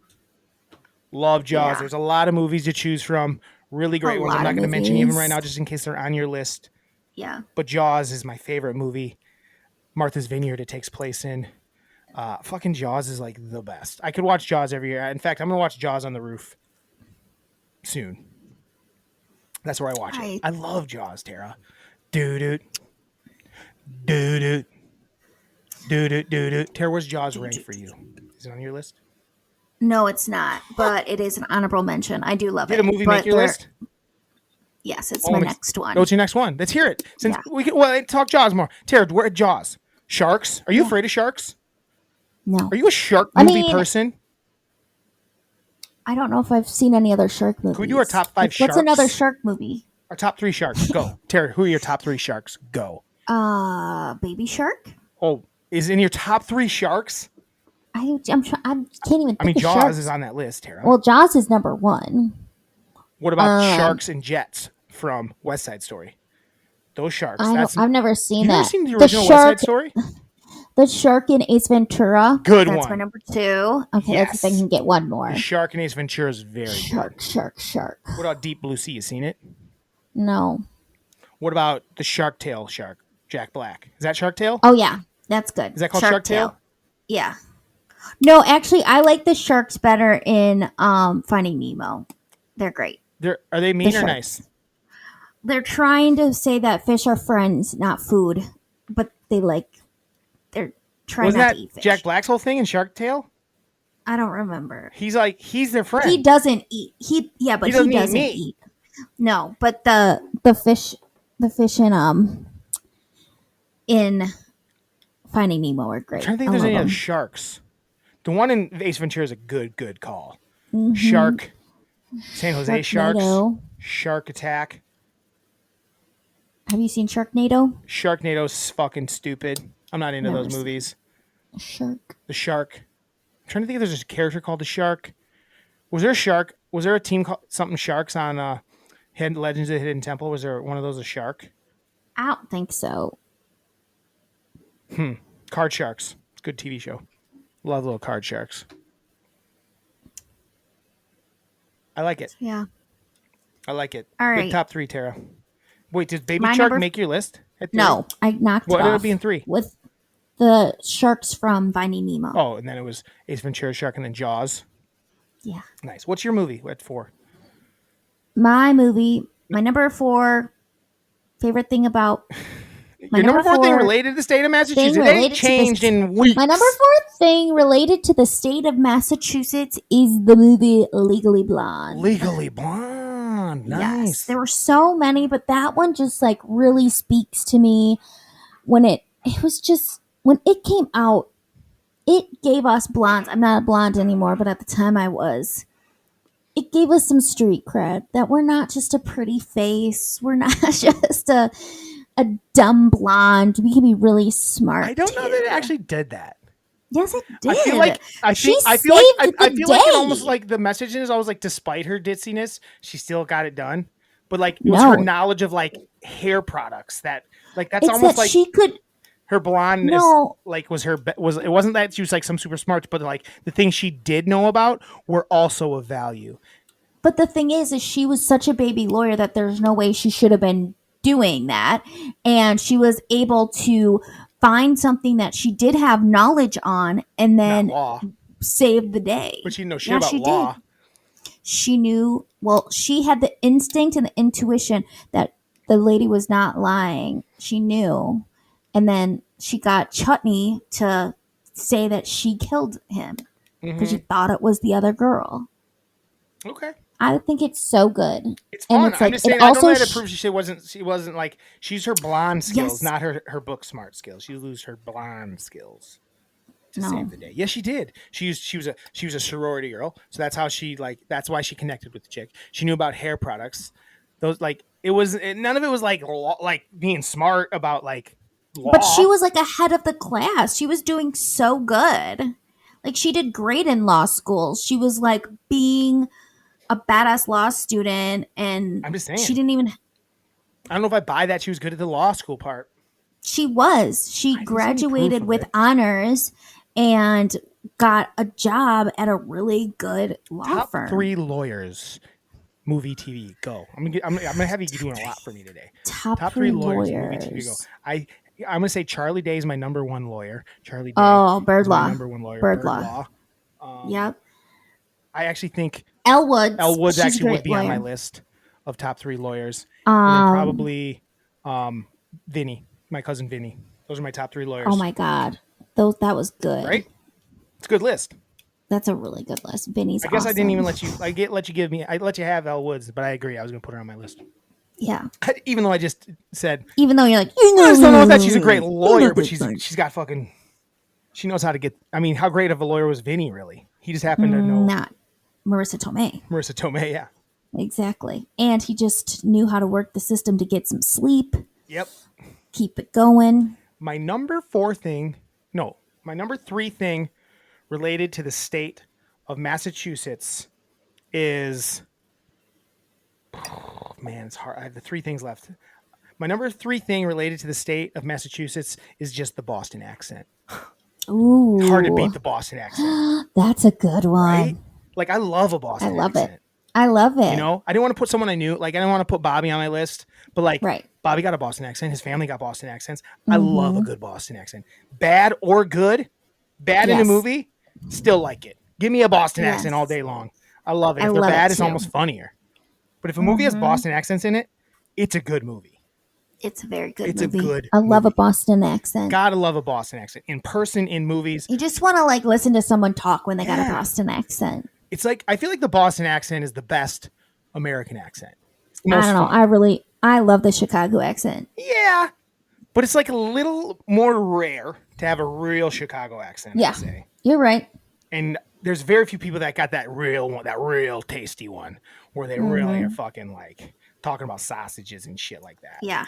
Love Jaws. Yeah. There's a lot of movies to choose from. Really great ones. I'm not going to mention even right now just in case they're on your list. Yeah. But Jaws is my favorite movie. Martha's Vineyard it takes place in. Fucking Jaws is like the best. I could watch Jaws every year. In fact, I'm going to watch Jaws on the Roof soon. That's where I watch it. I love Jaws, Tara. Doo-doo. Doo-doo. Doo-doo. Doo-doo. Tara, where's Jaws rank for you? Is it on your list? No, it's not. But it is an honorable mention. I do love it. Did a movie make your list? Yes, it's my next one. Oh, it's your next one. Let's hear it. Since we can talk Jaws more. Tara, where Jaws? Sharks? Are you afraid of sharks? No. Are you a shark movie person? I don't know if I've seen any other shark movies. Can we do our top 5 sharks? What's another shark movie? Our top 3 sharks. Go. Tara, who are your top 3 sharks? Go. Baby Shark. Oh, is in your top 3 sharks? I can't even think I mean, of Jaws sharks. is on that list, Tara. Well, Jaws is number 1. What about Sharks and Jets from West Side Story? Those sharks. I've never seen You've that. never seen the original West Side Story? The shark in Ace Ventura. Good That's one. my number 2. Okay, Yes. let's see if I can get one more. The shark in Ace Ventura is very good. Shark. What about Deep Blue Sea? You seen it? No. What about the Shark Tale shark? Jack Black. Is that Shark Tale? Oh yeah, that's good. Is that called Shark Tale? Yeah. No, actually, I like the sharks better in Finding Nemo. They're great. Are they mean or nice? They're trying to say that fish are friends, not food, but they're trying not to eat fish. Jack Black's whole thing in Shark Tale? I don't remember. He's their friend. He doesn't eat. He doesn't eat. No, but the fish in Finding Nemo are great. I'm trying to think if there's any other sharks. The one in Ace Ventura is a good call. Mm-hmm. Shark, San Jose Sharks, Shark Attack. Have you seen Sharknado? Sharknado's fucking stupid. I'm not into those movies. The Shark. I'm trying to think if there's a character called the Shark. Was there a Shark? Was there a team called something Sharks on Legends of the Hidden Temple? Was there one of those a Shark? I don't think so. Card Sharks. It's a good TV show. Love little Card Sharks. I like it. Yeah. I like it. All right. Good top 3, Tara. Wait, did Baby Shark make your list? No, I knocked it off. What would it be in 3? With the sharks from Finding Nemo. Oh, and then it was Ace Ventura Shark and then Jaws. Yeah. Nice. What's your movie at 4? My number 4 favorite thing about... Your number 4 thing related to the state of Massachusetts. It ain't changed in weeks. My number 4 thing related to the state of Massachusetts is the movie Legally Blonde. Legally Blonde. Nice. Yes, there were so many, but that one just like really speaks to me. When it came out, it gave us blondes. I'm not a blonde anymore, but at the time I was. It gave us some street cred that we're not just a pretty face. We're not just a dumb blonde. We can be really smart. I don't know that it actually did that. Yes, it did. I feel like it almost like the message is always like, despite her ditziness, she still got it done. But like, it was her knowledge of like hair products that like that's almost that like she could. Her blondness like was it wasn't that she was like some super smart, but like the things she did know about were also of value. But the thing is she was such a baby lawyer that there's no way she should have been doing that, and she was able to find something that she did have knowledge on and then save the day. But she didn't know shit about law. She knew, she had the instinct and the intuition that the lady was not lying. She knew. And then she got Chutney to say that she killed him because she thought it was the other girl. Okay. I think it's so good. It's fun. I'm just saying, I don't know that it proves she wasn't like, she's her blonde skills, not her book smart skills. She used her blonde skills to save the day. Yes, she did. She was a sorority girl. So that's how that's why she connected with the chick. She knew about hair products. Those none of it was like being smart about like law. But she was like ahead of the class. She was doing so good. Like she did great in law school. She was like being a badass law student, and I'm just saying, she didn't even. I don't know if I buy that she was good at the law school part. She was. She graduated with honors and got a job at a really good law firm. Top 3 lawyers, movie, TV. Go. I'm gonna have you doing a lot for me today. Top 3 lawyers, movie, TV. Go. I'm gonna say Charlie Day is my number 1 lawyer. Charlie Day. Oh, Bird Law. Number 1 lawyer. Bird Law. Yep. I actually think Elwood's actually would be on my list of top 3 lawyers. And then probably Vinny, my cousin Vinny. Those are my top 3 lawyers. Oh my God. That was good. Right? It's a good list. That's a really good list. Vinny's I guess awesome. I didn't even let you have Elle Woods, but I agree. I was going to put her on my list. Yeah. Even though I just said. Even though you're like, I just don't know that she's a great lawyer, but she's got fucking. She knows how to get. I mean, how great of a lawyer was Vinny, really? He just happened to know. Not Marissa Tomei, yeah. Exactly. And he just knew how to work the system to get some sleep. Yep. Keep it going. My number 3 thing related to the state of Massachusetts is, oh, man, it's hard. I have the three things left. My number 3 thing related to the state of Massachusetts is just the Boston accent. Ooh. Hard to beat the Boston accent. That's a good one. Right? Like, I love a Boston I love accent. it. I love it. You know, I didn't want to put someone I knew. Like, I didn't want to put Bobby on my list, but like, right. Bobby got a Boston accent. His family got Boston accents. I love a good Boston accent. Bad or good, bad in a movie, still like it. Give me a Boston accent all day long. I love it. If they're bad, it's almost funnier. But if a movie has Boston accents in it, it's a good movie. It's a very good movie. It's movie. a good I love a Boston accent. Gotta love a Boston accent. In person, in movies. You just want to like listen to someone talk when they got a Boston accent. It's like, I feel like the Boston accent is the best American accent. I don't know. Fun. I love the Chicago accent. Yeah. But it's like a little more rare to have a real Chicago accent. Yeah. I'd say. You're right. And there's very few people that got that real one, that real tasty one, where they really are fucking like talking about sausages and shit like that. Yeah.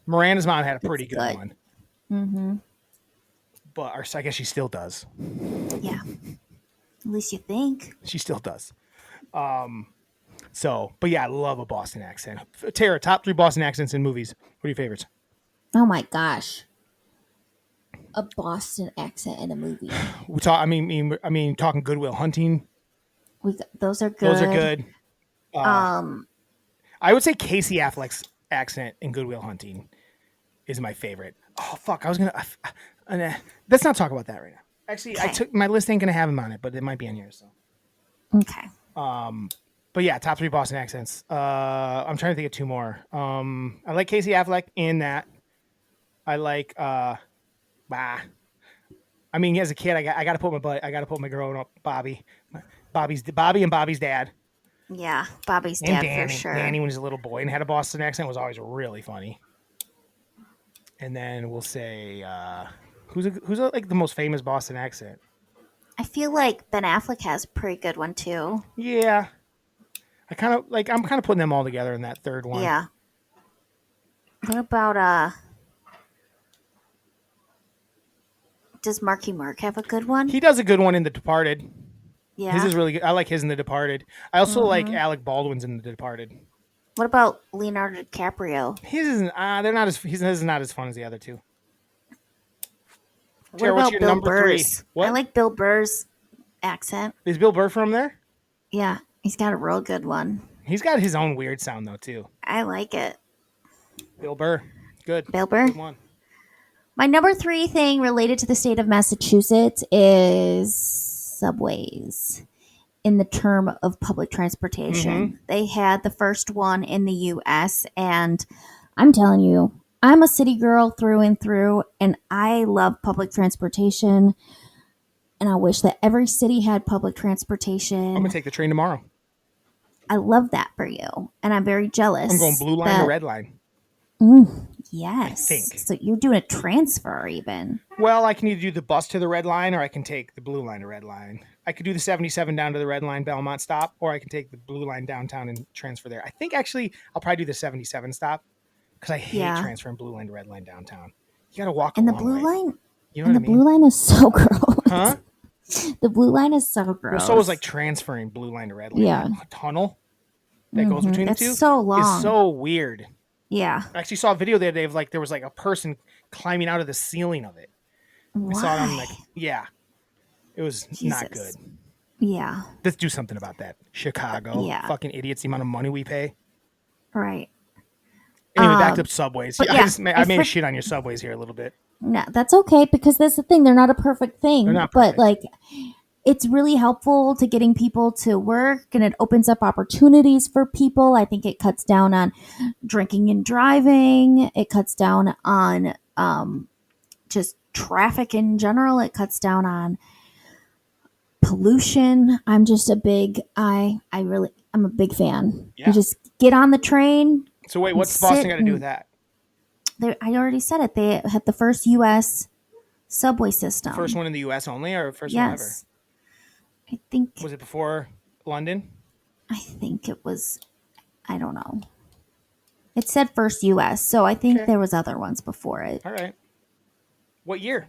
Miranda's mom had a pretty good one. Mm-hmm. But I guess she still does. Yeah. At least you think. She still does. So, but yeah, I love a Boston accent. Tara, top 3 Boston accents in movies. What are your favorites? Oh my gosh. A Boston accent in a movie. Talking Good Will Hunting. Those are good. Those are good. I would say Casey Affleck's accent in Good Will Hunting is my favorite. Oh fuck! I was gonna. Let's not talk about that right now. Actually, okay. My list ain't gonna have him on it, but it might be on yours. So. Okay. But yeah, top 3 Boston accents. I'm trying to think of 2 more. I like Casey Affleck in that. I like. I mean, as a kid, I got to put my growing up Bobby and Bobby's dad. Yeah, Bobby's dad and Danny, for sure. Danny, when he was a little boy and had a Boston accent, was always really funny. And then we'll say, who's like the most famous Boston accent? I feel like Ben Affleck has a pretty good one too. Yeah, I'm kind of putting them all together in that third one. Yeah. What about does Marky Mark have a good one? He does a good one in The Departed. Yeah. His is really good. I like his in The Departed. I also like Alec Baldwin's in The Departed. What about Leonardo DiCaprio? His isn't. His is not as fun as the other 2. What about Bill Burr's? I like Bill Burr's accent. Is Bill Burr from there? Yeah, he's got a real good one. He's got his own weird sound though too. I like it. Bill Burr, good. Bill Burr. Good one. My number 3 thing related to the state of Massachusetts is subways. In the term of public transportation, they had the first one in the U.S. and I'm telling you, I'm a city girl through and through, and I love public transportation. And I wish that every city had public transportation. I'm gonna take the train tomorrow. I love that for you, and I'm very jealous. I'm going blue line to red line. Yes. I think. So you're doing a transfer even. Well, I can either do the bus to the red line or I can take the blue line to red line. I could do the 77 down to the red line Belmont stop, or I can take the blue line downtown and transfer there. I think actually I'll probably do the 77 stop because I hate transferring blue line to red line downtown. You got to walk and a the blue way. line. You know and the blue line is so gross. Huh? The blue line is so gross. Well, so is like transferring blue line to red line. Yeah. A tunnel that goes between the two. That's so long. It's so weird. Yeah. I actually saw a video the other day of like there was like a person climbing out of the ceiling of it. We saw it on it was not good. Yeah. Let's do something about that. Chicago. Yeah. Fucking idiots, the amount of money we pay. Right. Anyway, back to subways. I made shit on your subways here a little bit. No, that's okay because that's the thing. They're not a perfect thing. They're not perfect. But like it's really helpful to getting people to work and it opens up opportunities for people. I think it cuts down on drinking and driving. It cuts down on just traffic in general. It cuts down on pollution. I'm just a big, I'm a big fan. Yeah. You just get on the train. So wait, what's Boston got to do with that? I already said it. They had the first U.S. subway system. First one in the U.S. only, or first one ever? I think. Was it before London? I think it was. I don't know. It said first U.S., so I think there was other ones before it. All right. What year?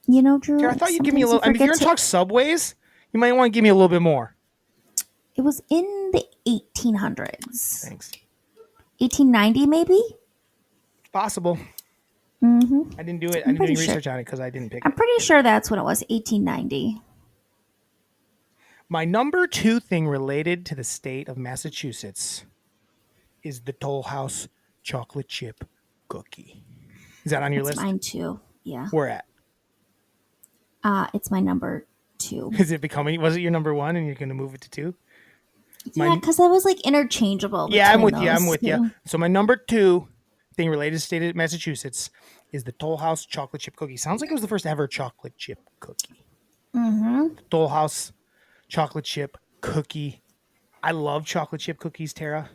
You know, Drew. Tara, I thought you'd give me a sometimes little. I mean, if you're gonna talk subways, you might want to give me a little bit more. It was in the 1800s. Thanks. 1890, maybe. Possible. Mm-hmm. I didn't do it. I didn't do any research on it because I didn't pick it. I'm pretty sure that's when it was. 1890. My number 2 thing related to the state of Massachusetts is the Toll House chocolate chip cookie. Is that on your list? Mine too. Yeah. Where at? It's my number 2. Is it becoming? Was it your number 1 and you're going to move it to 2? Yeah, because I was like interchangeable. Yeah, I'm with you. So my number 2 thing related to the state of Massachusetts is the Toll House chocolate chip cookie. Sounds like it was the first ever chocolate chip cookie. Mm-hmm. The Toll House chocolate chip cookie. I love chocolate chip cookies, Tara.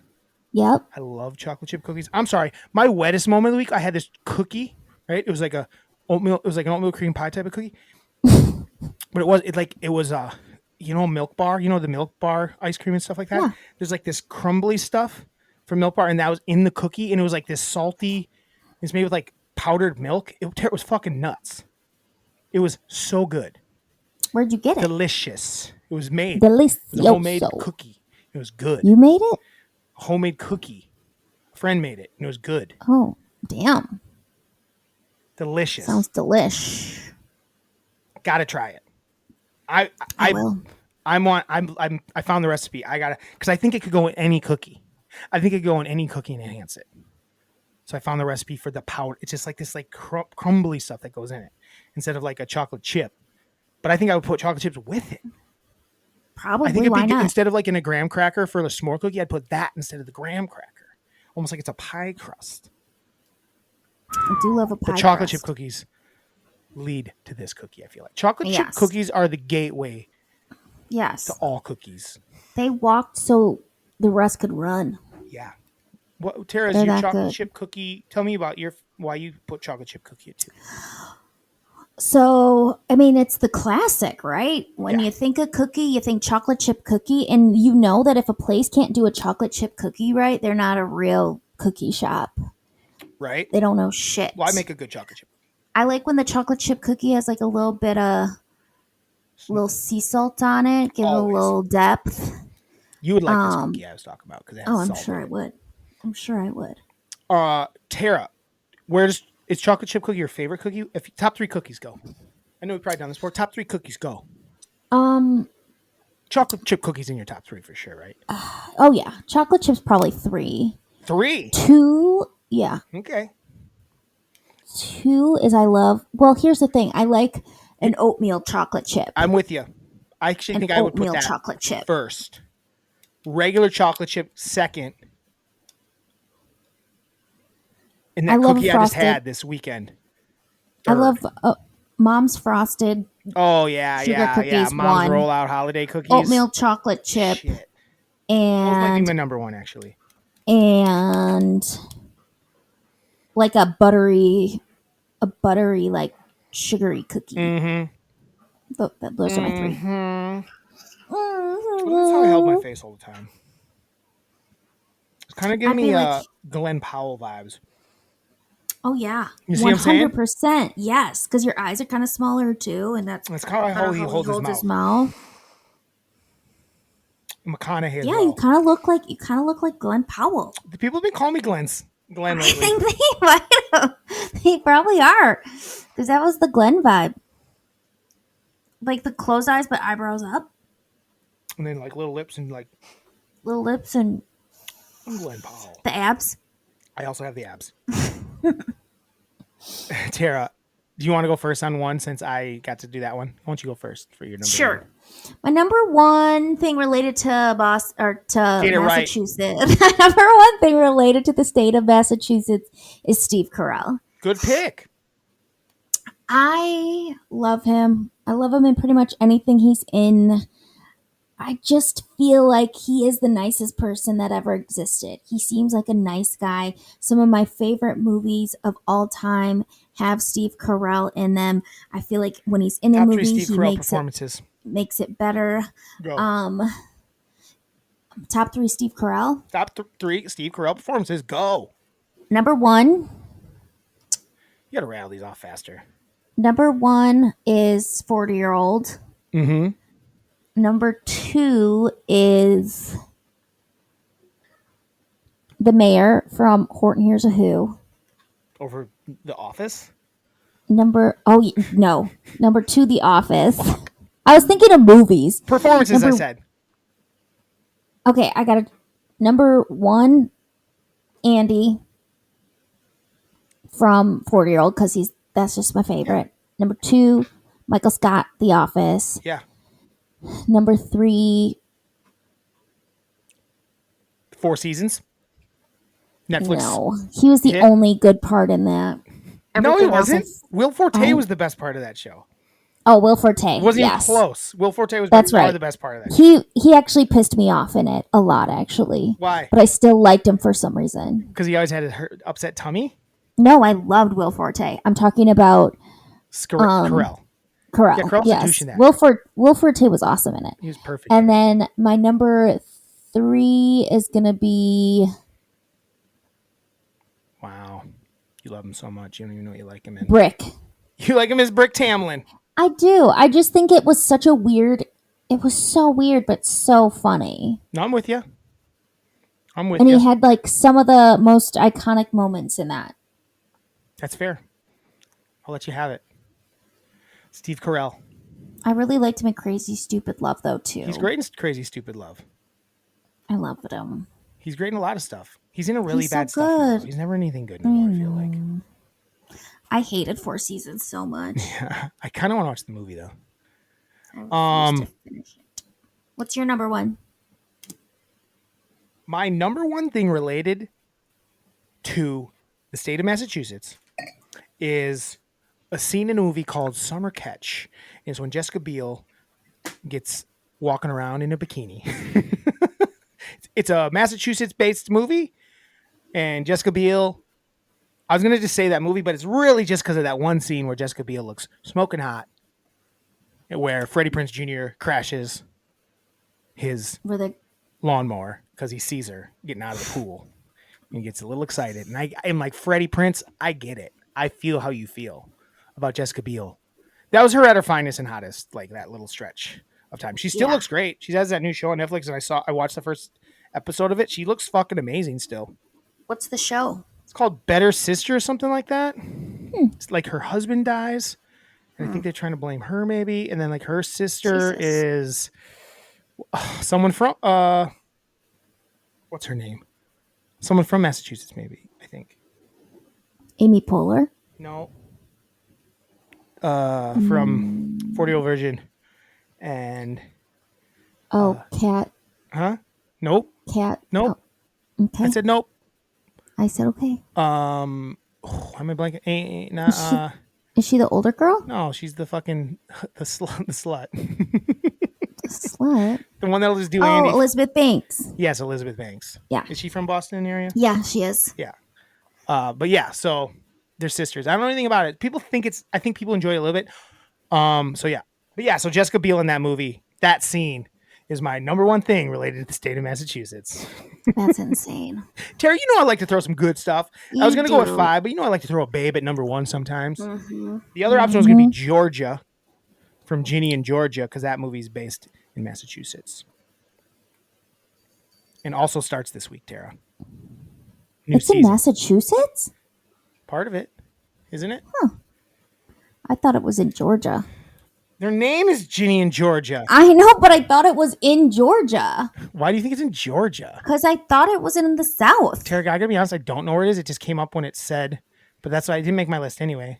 Yep. I love chocolate chip cookies. I'm sorry. My wettest moment of the week, I had this cookie, right? It was like an oatmeal cream pie type of cookie. But it was Milk Bar, the Milk Bar ice cream and stuff like that. Yeah. There's like this crumbly stuff from Milk Bar, and that was in the cookie, and it was like this salty. It's made with like powdered milk. It was fucking nuts. It was so good. Where'd you get it? Delicious. It was made. Delicioso. It was a homemade cookie. It was good. You made it? A homemade cookie. A friend made it, and it was good. Oh, damn. Delicious. Sounds delish. Gotta try it. I found the recipe. Because I think it could go in any cookie. I think it could go in any cookie and enhance it. So I found the recipe for the powder. It's just like this like crumbly stuff that goes in it instead of like a chocolate chip. But I think I would put chocolate chips with it. Probably. I think why not? Instead of like in a graham cracker for a s'more cookie, I'd put that instead of the graham cracker. Almost like it's a pie crust. I do love a pie crust. Chocolate chip cookies lead to this cookie, I feel like. Chocolate chip cookies are the gateway to all cookies. They walked so the rest could run. Yeah. What, Tara, is your chocolate chip cookie? Tell me about why you put chocolate chip cookie at 2. So, I mean, it's the classic, right? When you think of cookie, you think chocolate chip cookie. And you know that if a place can't do a chocolate chip cookie right, they're not a real cookie shop. Right? They don't know shit. Well, I make a good chocolate chip cookie. I like when the chocolate chip cookie has like a little bit of little sea salt on it, give it a little depth. You would like this cookie I was talking about because it has I'm sure I would. I'm sure I would. Tara, is chocolate chip cookie your favorite cookie? If top 3 cookies, go. I know we've probably done this before. Top 3 cookies, go. Chocolate chip cookies in your top 3 for sure, right? Oh yeah, chocolate chips probably 3. 3. 2, yeah. Okay. 2 is I love. Well, here's the thing. I like an oatmeal chocolate chip. I'm with you. I actually think I would put that chocolate chip first. Regular chocolate chip second. And that cookie I just had this weekend. Third. I love Mom's Frosted. Oh yeah, sugar cookies, Mom's rollout holiday cookies. Oatmeal chocolate chip. Shit. And those might be my number 1 actually. And like a buttery like sugary cookie. Mm-hmm. Those are my 3. Mm-hmm. That's how I held my face all the time. It's kind of giving me Glenn Powell vibes. Oh yeah, you see 100%. Yes, because your eyes are kind of smaller too, and that's kind of how he holds his mouth. McConaughey. Yeah, you kind of look like Glenn Powell. The people have been calling me Glenn lately. I think they might have. They probably are, because that was the Glenn vibe, like the closed eyes but eyebrows up, and then like little lips and I'm Glenn Powell. The abs. I also have the abs. Tara, do you want to go first on one since I got to do that one? Why don't you go first for your number? Sure. 1? My number 1 thing related to Massachusetts. Right. Number 1 thing related to the state of Massachusetts is Steve Carell. Good pick. I love him. I love him in pretty much anything he's in. I just feel like he is the nicest person that ever existed. He seems like a nice guy. Some of my favorite movies of all time have Steve Carell in them. I feel like when he's in a movie, he makes it better. Go. Top 3 Steve Carell. Top 3 Steve Carell performances. Go. Number 1. You gotta rattle these off faster. Number 1 is 40-year-old. Mm-hmm. Number 2 is the mayor from Horton Hears a Who. Over The Office? Number 2, The Office. I was thinking of movies. Performances, I said. Okay, I got a number 1, Andy from 40-year-old because that's just my favorite. Yeah. Number 2, Michael Scott, The Office. Yeah. Number 3, Four Seasons. Netflix. no, he was the hit. only good part in that. No, he Everything else wasn't. is- Will Forte Oh. was the best part of that show. Oh, Will Forte. It wasn't yes. even close. Will Forte was That's by far right. the best part of that show. He actually pissed me off in it a lot, actually. Why? But I still liked him for some reason. Because he always had a upset tummy? No, I loved Will Forte. I'm talking about Carell. Carell. Yeah, Carell's a douche in that. Will Forte was awesome in it. He was perfect. And then my number 3 is going to be... Wow. You love him so much. You don't even know what you like him in. Brick. You like him as Brick Tamlin. I do. I just think it was such a weird... It was so weird, but so funny. No, I'm with you. I'm with And you. he had like some of the most iconic moments in that. That's fair. I'll let you have it. Steve Carell. I really liked him in Crazy Stupid Love, though, too. He's great in Crazy Stupid Love. I loved him. He's great in a lot of stuff. He's in a really He's so bad stuff now. good. He's never in anything good anymore, I feel like. I hated Four Seasons so much. I kind of want to watch the movie, though. I refused to finish it. What's your number 1? My number one thing related to the state of Massachusetts is a scene in a movie called Summer Catch. It's when Jessica Biel gets walking around in a bikini. It's a Massachusetts-based movie, and Jessica Biel... I was going to just say that movie, but it's really just because of that one scene where Jessica Biel looks smoking hot, where Freddie Prinze Jr. crashes his lawnmower because he sees her getting out of the pool and he gets a little excited. And I'm like, Freddie Prinze, I get it. I feel how you feel about Jessica Biel. That was her at her finest and hottest, like that little stretch of time. She still looks great. She has that new show on Netflix, and I watched the first episode of it. She looks fucking amazing still. What's the show? It's called Better Sister or something like that. It's like her husband dies, and I think they're trying to blame her maybe. And then like her sister is someone from what's her name? Someone from Massachusetts maybe, I think. Amy Poehler? No. From 40-Year-Old Virgin and Cat. huh? Nope. Cat. Nope. Oh, okay. I said nope. I said okay. Am I blanking? Is she the older girl? No, she's the fucking the slut. The slut. The one that'll just do Oh, Andy. Elizabeth Banks. Yes, Elizabeth Banks. Yeah. Is she from Boston area? Yeah, she is. Yeah. But yeah, so they're sisters. I don't know anything about it. I think people enjoy it a little bit. So yeah. But yeah, so Jessica Biel in that movie, that scene is my number one thing related to the state of Massachusetts. That's insane. Terry, you know I like to throw some good stuff. I was going to go with do. 5, but you know I like to throw a babe at number 1 sometimes. Mm-hmm. The other option was going to be Georgia, from Ginny and Georgia, because that movie's based in Massachusetts. And also starts this week, Tara. New It's in Massachusetts? Part of it, isn't it? I thought it was in Georgia. Their name is Ginny and Georgia. I know, but I thought it was in Georgia. Why do you think it's in Georgia? Because I thought it was in the South. Tara, I gotta be honest, I don't know where it is. It just came up when it said, but that's why I didn't make my list anyway.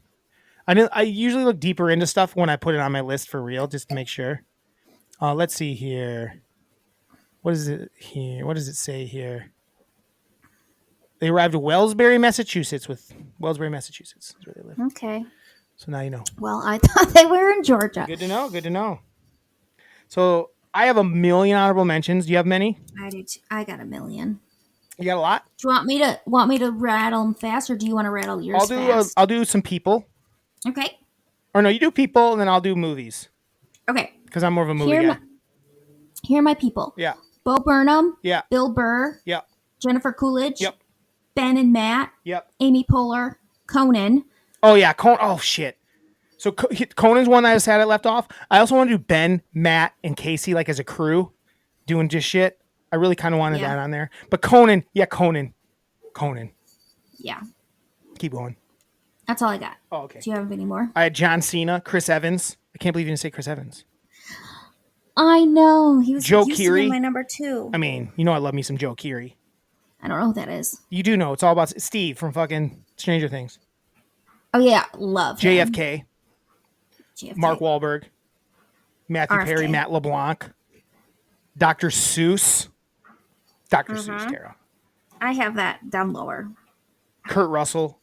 I usually look deeper into stuff when I put it on my list for real, just to make sure. Let's see here. What is it here? What does it say here? They arrived at Wellsbury, Massachusetts. Is where they live. Okay. So now you know. Well, I thought they were in Georgia. Good to know. Good to know. So I have a million honorable mentions. Do you have many? I do. I got a million. You got a lot. Do you want me to rattle them fast, or do you want to rattle yours fast? I'll do some people. Okay. Or no, you do people, and then I'll do movies. Okay. Because I'm more of a movie guy. Here are my people. Yeah. Bo Burnham. Yeah. Bill Burr. Yep. Jennifer Coolidge. Yep. Ben and Matt. Yep. Amy Poehler. Conan. Oh yeah, oh shit. So Conan's one I just had it left off. I also want to do Ben, Matt, and Casey like as a crew doing just shit. I really kind of wanted that on there. But Conan. Conan. Yeah. Keep going. That's all I got. Oh, okay. Do you have any more? I had John Cena, Chris Evans. I can't believe you didn't say Chris Evans. I know. He was Joe used to Keery. be my number 2. I mean, you know I love me some Joe Keery. I don't know who that is. You do know. It's all about Steve from fucking Stranger Things. Oh, yeah. Love him. JFK. Mark Wahlberg. Matthew RFK. Perry, Matt LeBlanc. Dr. Seuss. Dr. Seuss, Tara. I have that down lower. Kurt Russell.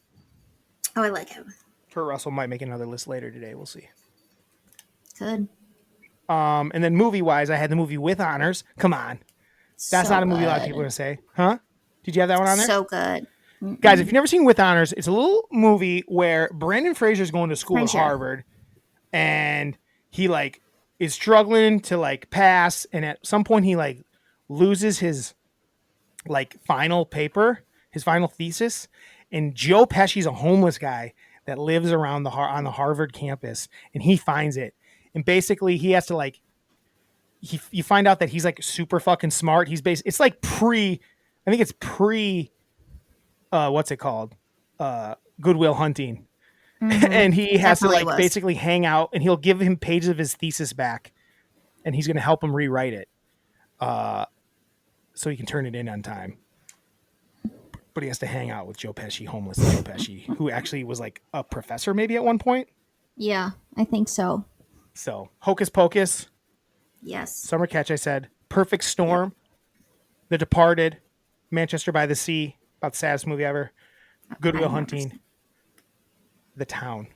Oh, I like him. Kurt Russell might make another list later today. We'll see. Good. And then movie-wise, I had the movie With Honors. Come on. That's So not a movie a lot of good. people are going to say. Huh? Did you have that one on there? So good. Guys, if you've never seen With Honors, it's a little movie where Brandon Fraser's going to school at Harvard, and he like is struggling to like pass, and at some point he like loses his like final paper, his final thesis, and Joe Pesci's a homeless guy that lives around on the Harvard campus, and he finds it, and basically he has to like you find out that he's like super fucking smart. It's like I think it's pre what's it called? Good Will Hunting. Mm-hmm. And he has to like basically hang out, and he'll give him pages of his thesis back, and he's going to help him rewrite it. So he can turn it in on time. But he has to hang out with Joe Pesci, homeless Joe Pesci, who actually was like a professor maybe at one point. Yeah, I think so. So Hocus Pocus. Yes. Summer Catch, I said. Perfect Storm. Yep. The Departed. Manchester by the Sea. About the saddest movie ever. Good Will Hunting. The Town.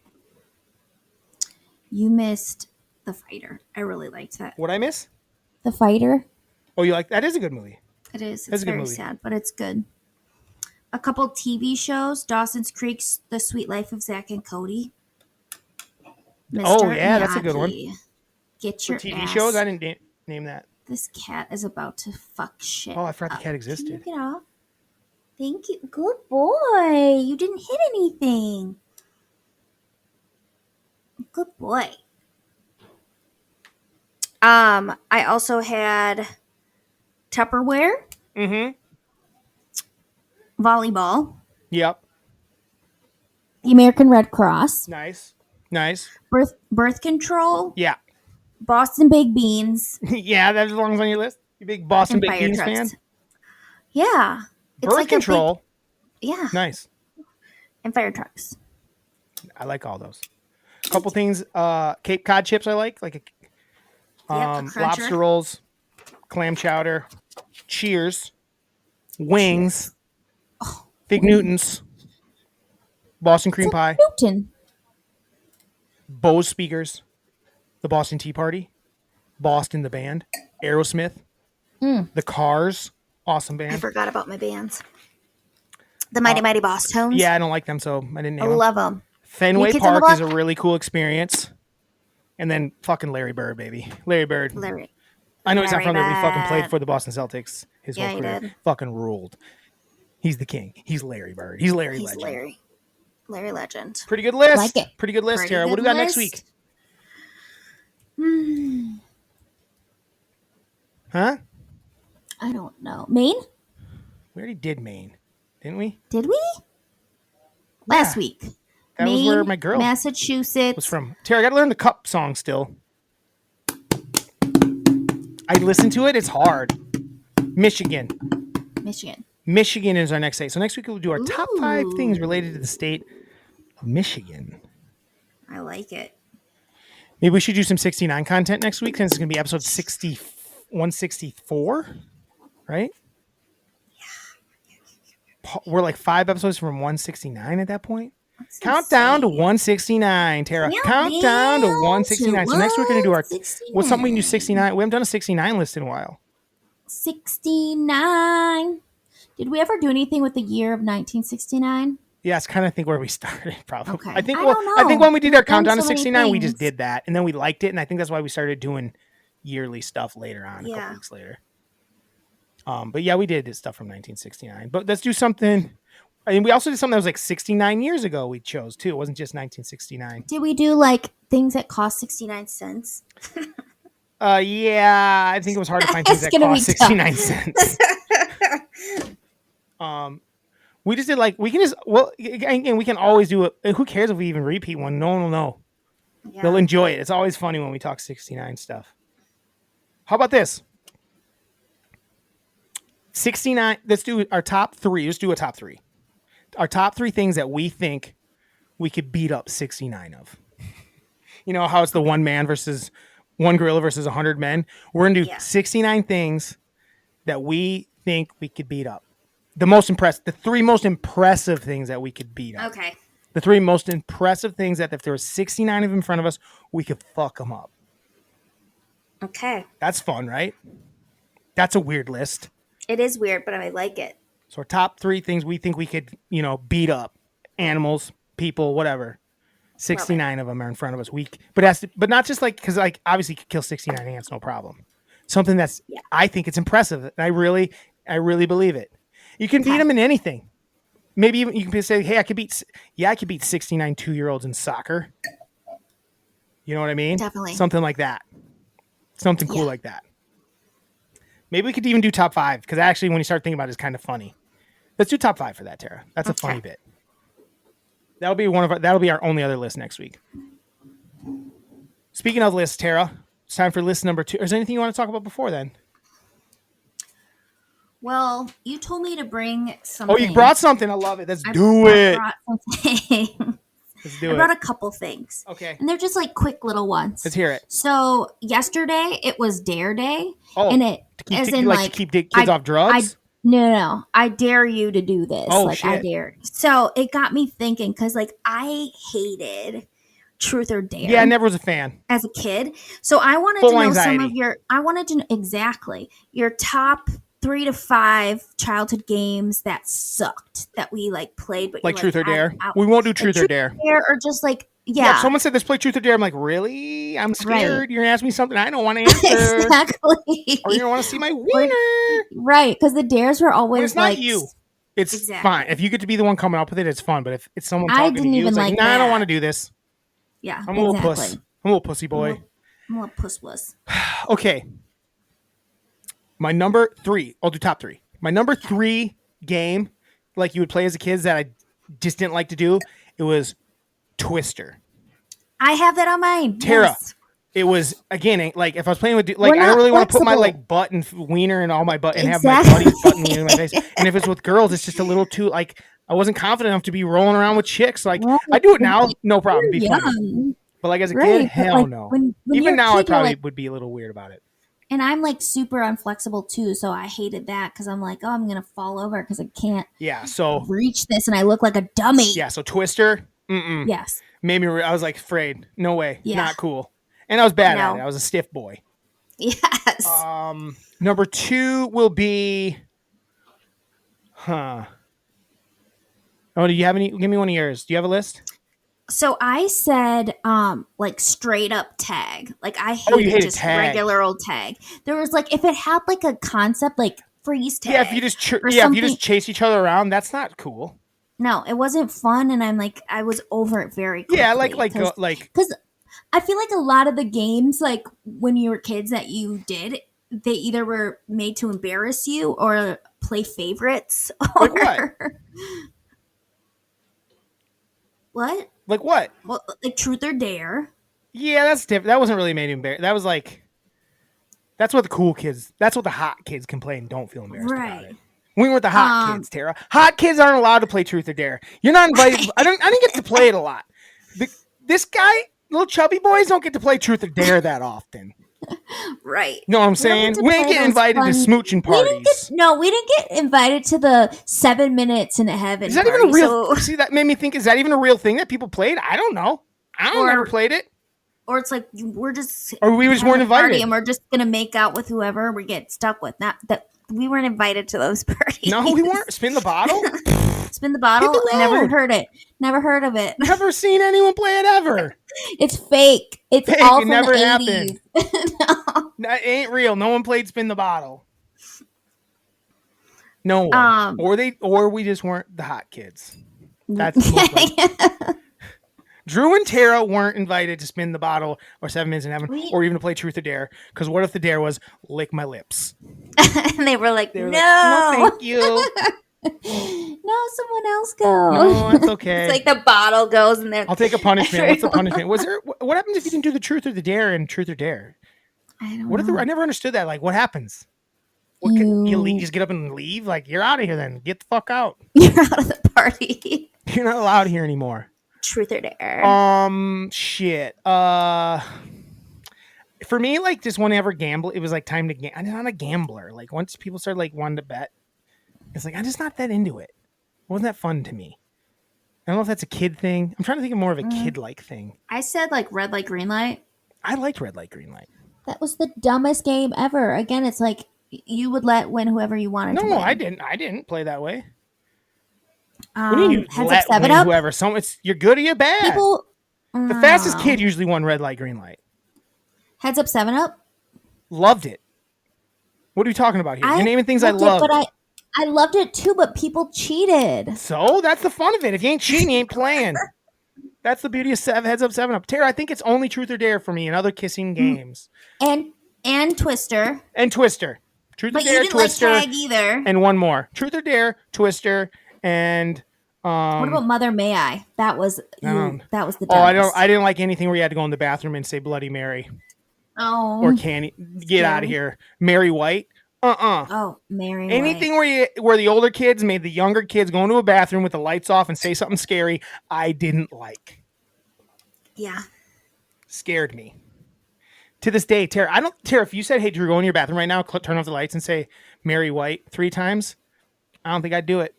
You missed The Fighter. I really liked that. What'd I miss? The Fighter. Oh, you like that? Is a good movie. It is. It's very sad, but it's good. A couple TV shows. Dawson's Creek's The Sweet Life of Zach and Cody. Oh, yeah, that's a good one. Get your TV shows? I didn't name that. This cat is about to fuck shit. Oh, I forgot the cat existed. Can you get off? Thank you. Good boy. You didn't hit anything. Good boy. I also had Tupperware. Mm-hmm. Volleyball. Yep. The American Red Cross. Nice. Birth control. Yeah. Boston Baked Beans. Yeah, that belongs on your list. You big Boston Baked Beans fan? Yeah. Birth like control. Yeah. Nice. And fire trucks. I like all those. A couple things. Cape Cod chips I like lobster rolls, clam chowder, Cheers, wings, Fig Newtons, Boston cream pie, Newton. Bose speakers, the Boston Tea Party, Boston the band, Aerosmith, the Cars, awesome band. I forgot about my bands. The Mighty Mighty Boss Tones. Yeah, I don't like them, so I didn't name them. I love them. Fenway Park is a really cool experience. And then fucking Larry Bird, baby. Larry Bird. I know he's not from there, but he fucking played for the Boston Celtics his whole career. He did. Fucking ruled. He's the king. He's Larry Bird. He's Legend. Larry Legend. Pretty good list. Like it. Pretty good list, Tara. What do we got next week? Huh? I don't know. Maine? We already did Maine, didn't we? Did we? Last week. That Maine, was where my girl Massachusetts was from. Tara, I got to learn the Cup song still. I listen to it. It's hard. Michigan is our next state. So next week we'll do our top 5 things related to the state of Michigan. I like it. Maybe we should do some 69 content next week since it's going to be episode 164, right? Yeah. We're like 5 episodes from 169 at that point. Count down to 169, Tara. Count down to 169. So next we're going to do what's something we can do 69. We haven't done a 69 list in a while. 69. Did we ever do anything with the year of 1969? Yeah, it's kind of think where we started, probably. Okay. I think when we did our countdown to 69, we just did that, and then we liked it, and I think that's why we started doing yearly stuff later on, a couple weeks later. But yeah, we did stuff from 1969. But let's do something. I mean, we also did something that was like 69 years ago we chose, too. It wasn't just 1969. Did we do like things that cost 69 cents? Yeah, I think it was hard to find things that cost 69 cents. We just did like, we can just, well, and we can always do it. Who cares if we even repeat one? No one will know. Yeah. They'll enjoy it. It's always funny when we talk 69 stuff. How about this? 69. Let's do our top three. Let's do a top three. Our top three things that we think we could beat up 69 of. You know how it's the one gorilla versus 100 men? We're going to do 69 things that we think we could beat up. The three most impressive things that we could beat up. Okay. The three most impressive things that if there were 69 of them in front of us, we could fuck them up. Okay. That's fun, right? That's a weird list. It is weird, but I like it. So our top three things we think we could, beat up. Animals, people, whatever. 69 of them are in front of us. But not just like, because like obviously you could kill 69 ants, no problem. Something that's, I think it's impressive. And I really believe it. You can beat them in anything. Maybe even you can say, hey, I could beat 69 2-year-olds in soccer. You know what I mean? Definitely. Something like that. Something cool like that. Maybe we could even do top 5, because actually when you start thinking about it, it's kind of funny. Let's do top 5 for that, Tara. That's a funny bit. That'll be our only other list next week. Speaking of lists, Tara, it's time for list number 2. Is there anything you want to talk about before then? Well, you told me to bring something. Oh, you brought something. I love it. Let's do it. I brought something. Let's do it. I brought a couple things. Okay. And they're just like quick little ones. Let's hear it. So yesterday it was Dare Day. Oh, and it to keep kids off drugs? No. I dare you to do this. Oh, shit. I dare. So it got me thinking, because like I hated Truth or Dare. Yeah, I never was a fan. As a kid. So I wanted to know some of your top 3 to 5 childhood games that sucked that we like played, but like Truth or Dare. We won't do Truth or Dare. Or just like if someone said let's play Truth or Dare, I'm like, really? I'm scared. Right. You're gonna ask me something I don't want to answer. Exactly. Or you don't want to see my wiener. Right, because the dares were always but it's not you. It's fine. If you get to be the one coming up with it, it's fun. But if it's someone talking to you, it's like, nah, I don't want to do this. Yeah, I'm a little puss. I'm a little pussy boy. I'm a little puss. Okay. My number 3, I'll do top 3. My number 3 game, like you would play as a kid that I just didn't like to do, it was Twister. I have that on mine. Tara, yes. It was, again, like if I was playing with, like, I don't really want to put my like butt and wiener and all my butt and have my buddy's butt and wiener in my face. And if it's with girls, it's just a little too, like, I wasn't confident enough to be rolling around with chicks. Like, I do it now, no problem. Be fun. But like as a kid, hell like, no. When even now, I probably would be a little weird about it. And I'm like super unflexible too, so I hated that because I'm like, oh, I'm gonna fall over because I can't. Reach this, and I look like a dummy. Yeah. So Twister. Yes. Made me. I was like afraid. No way. Yeah. Not cool. And I was bad at it. I was a stiff boy. Yes. Number 2 will be. Oh, do you have any? Give me one of yours. Do you have a list? So I said, like straight up tag. Like I hated just tag. Regular old tag. There was like, if it had like a concept like freeze tag. Yeah, if you just chase each other around, that's not cool. No, it wasn't fun, and I'm like, I was over it very quickly. Yeah, like because I feel like a lot of the games, like when you were kids that you did, they either were made to embarrass you or play favorites. Or... Like what? What? Like what? Well, like Truth or Dare. Yeah, that's different. That wasn't really made to embarrass. That was like, that's what the cool kids, that's what the hot kids can play and don't feel embarrassed about it. We were the hot kids, Tara. Hot kids aren't allowed to play Truth or Dare. You're not invited. I didn't get to play it a lot. This guy, little chubby boys, don't get to play Truth or Dare that often. Right. You know what I'm saying? We didn't get invited to smooching parties. We didn't get invited to the 7 minutes in heaven. Is that even a real? See, that made me think. Is that even a real thing that people played? I don't know. Never played it. Or it's like we're just. Or we just weren't invited, and we're just gonna make out with whoever we get stuck with. Not that we weren't invited to those parties. No, we weren't. Spin the bottle. Spin the bottle. Never heard it. Never heard of it. Never seen anyone play it ever. It's fake. It's fake. All from never the happened. 80s. No, it ain't real. No one played Spin the Bottle. No one. Or we just weren't the hot kids. That's most likely. Drew and Tara weren't invited to spin the bottle or 7 Minutes in Heaven or even to play Truth or Dare. Because what if the dare was lick my lips? And they were like, no. No, thank you. No, someone else go. No, it's okay. It's like the bottle goes and then I'll take a punishment. What's the punishment? What happens if you didn't do the Truth or the Dare in Truth or Dare? I don't know. I never understood that. Like, what happens? You just get up and leave? Like, you're out of here then. Get the fuck out. You're out of the party. You're not allowed here anymore. Truth or Dare? Shit. For me, like, just whenever gamble, it was like time to gamble. I'm not a gambler. Like, once people start like wanting to bet, it's like I'm just not that into it. It wasn't that fun to me. I don't know if that's a kid thing. I'm trying to think of more of a kid-like thing. I said like red light, green light. I liked red light, green light. That was the dumbest game ever. Again, it's like you would win whoever you wanted to win. No, I didn't. I didn't play that way. What do you heads up, 7 up? Whoever. You're good or you're bad. The fastest kid usually won red light, green light. Heads up, 7 up. Loved it. What are you talking about here? You're naming things I loved. But I loved it too, but people cheated. So that's the fun of it. If you ain't cheating, you ain't playing. That's the beauty of Heads Up, 7 Up. Tara, I think it's only Truth or Dare for me and other kissing games. And Twister. And Twister. Truth or Dare, you didn't Twister. Like tag either. And one more. Truth or Dare, Twister, and what about Mother May I? That was that was the dumbest. I didn't like anything where you had to go in the bathroom and say Bloody Mary. Oh. Or get out of here. Mary White. Oh, Mary Anything White. where the older kids made the younger kids go into a bathroom with the lights off and say something scary, I didn't like. Yeah. Scared me. To this day, Tara, if you said, hey, Drew, go in your bathroom right now, turn off the lights and say Mary White 3 times, I don't think I'd do it.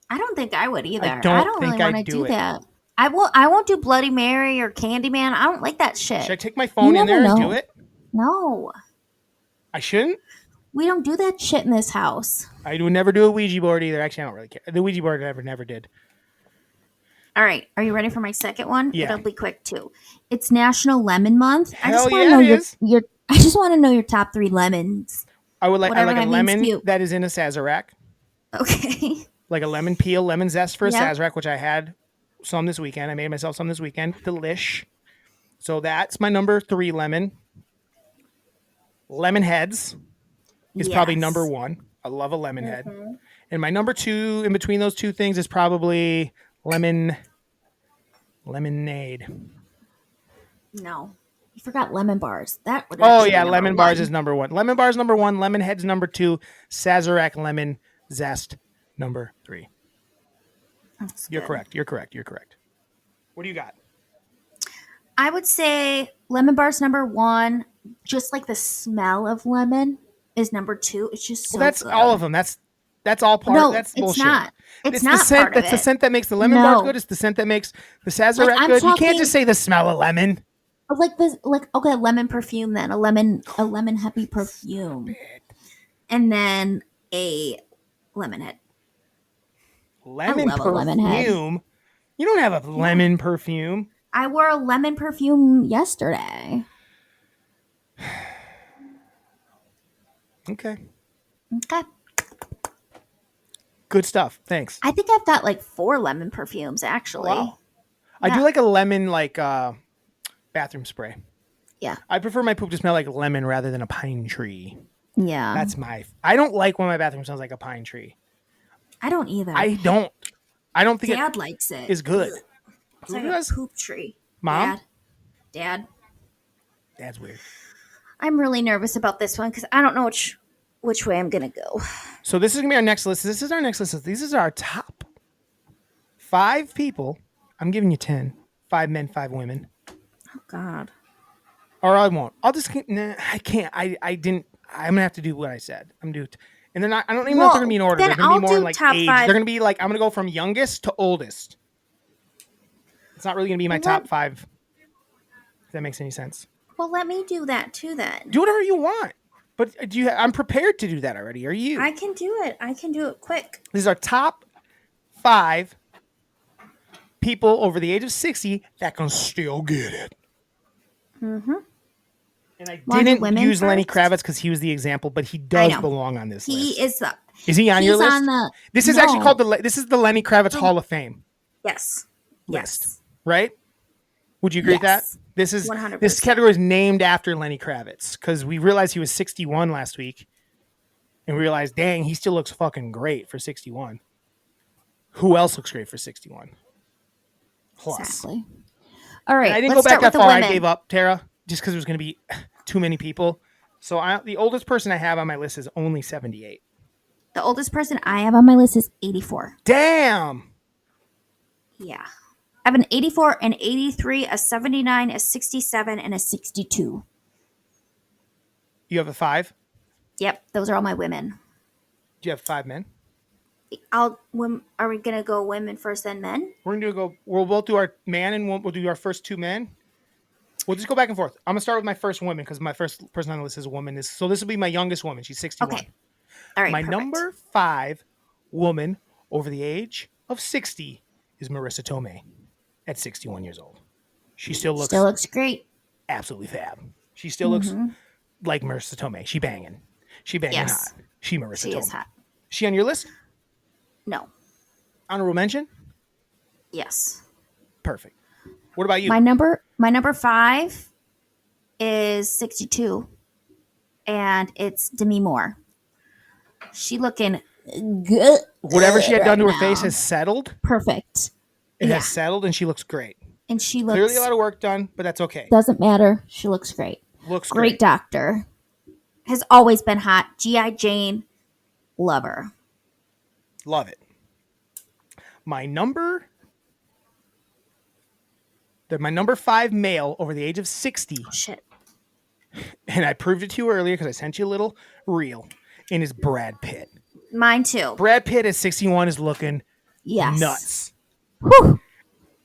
I don't think I would either. I don't really think want to do that. I won't do Bloody Mary or Candyman. I don't like that shit. Should I take my phone in there and do it? No. I shouldn't? We don't do that shit in this house. I would never do a Ouija board either. Actually, I don't really care. The Ouija board I never did. All right. Are you ready for my second one? Yeah. It'll be quick too. It's National Lemon Month. I just want to know your top 3 lemons. I would like a lemon that is in a Sazerac. Okay. Like a lemon peel, lemon zest for a Sazerac, which I had some this weekend. I made myself some this weekend. Delish. So that's my number 3 lemon. Lemon heads is probably number 1. I love a lemon head. And my number 2 in between those two things is probably lemonade. No. You forgot lemon bars. That would lemon bars is number 1. Lemon bars number 1, lemon heads number 2, Sazerac lemon zest number 3. You're correct. What do you got? I would say lemon bars number 1. Just like the smell of lemon is number 2. It's just so that's good. all of them. That's all part of that's bullshit. It's not. It's not the scent. part of That's the scent that makes the lemon bars good. It's the scent that makes the Sazerac good. You can't just say the smell of lemon. Okay, lemon perfume then. A lemon happy perfume. Stupid. And then a lemon head. Lemon perfume? You don't have a lemon perfume. I wore a lemon perfume yesterday. Okay. Okay. Good stuff. Thanks. I think I've got like 4 lemon perfumes actually. Wow. Yeah. I do like a lemon bathroom spray. Yeah. I prefer my poop to smell like lemon rather than a pine tree. Yeah. I don't like when my bathroom smells like a pine tree. I don't either. I don't think Dad likes it. Is good. It's like a poop tree. Mom? Dad. Dad's weird. I'm really nervous about this one because I don't know which way I'm gonna go. So this is gonna be our next list. This is our next list. These is our top 5 people. I'm giving you 10. 5 men, 5 women. Oh God. Or I won't. I'll just. I can't. I didn't. I'm gonna have to do what I said. I'm gonna do. And they're not. I don't even know if they're gonna be in order. They're gonna be more in like age. 5. They're gonna be like. I'm gonna go from youngest to oldest. It's not really gonna be my top 5. If that makes any sense. Well, let me do that too then. Do whatever you want. But I'm prepared to do that already. Are you? I can do it. I can do it quick. These are top 5 people over the age of 60 that can still get it. Mm-hmm. And I didn't use Lenny Kravitz because he was the example, but he does belong on this list. He is Is he on your He's list? on the. This is actually called this is the Lenny Kravitz Hall of Fame Yes. list, Yes. right? Would you agree with that? Yes. This is 100%. this category is named after Lenny Kravitz because we realized he was 61 last week, and we realized, dang, he still looks fucking great for 61. Who else looks great for 61? Plus. Exactly. All right. And I didn't let's go back start that with far. the I women. gave up, Tara, just because it was going to be too many people. So the oldest person I have on my list is only 78. The oldest person I have on my list is 84. Damn. Yeah. I have an 84, an 83, a 79, a 67, and a 62. You have a 5? Yep. Those are all my women. Do you have 5 men? Are we going to go women first, then men? We'll both do our man and we'll do our first 2 men. We'll just go back and forth. I'm going to start with my first woman because my first person on the list is a woman. So this will be my youngest woman. She's 61. Okay. All right. My perfect. number 5 woman over the age of 60 is Marissa Tomei at 61 years old. She still looks great. absolutely fab. She still looks like Marissa Tomei. She banging Yes. hot. She Marissa She Tomei. is hot. She on your list? No. Honorable mention? Yes. Perfect. What about you? My number 5 is 62, and it's Demi Moore. She looking good. Whatever she had done to her right face now. has settled. Perfect. It has settled, and she looks great. And she looks Clearly a lot of work done, but that's okay. doesn't matter. She looks great. Looks Great doctor. Has always been hot. G.I. Jane. Love her. Love it. My number 5 male over the age of 60, Oh, shit. and I proved it to you earlier because I sent you a little reel, and is Brad Pitt. Mine too. Brad Pitt at 61 is looking Yes. nuts. Whew.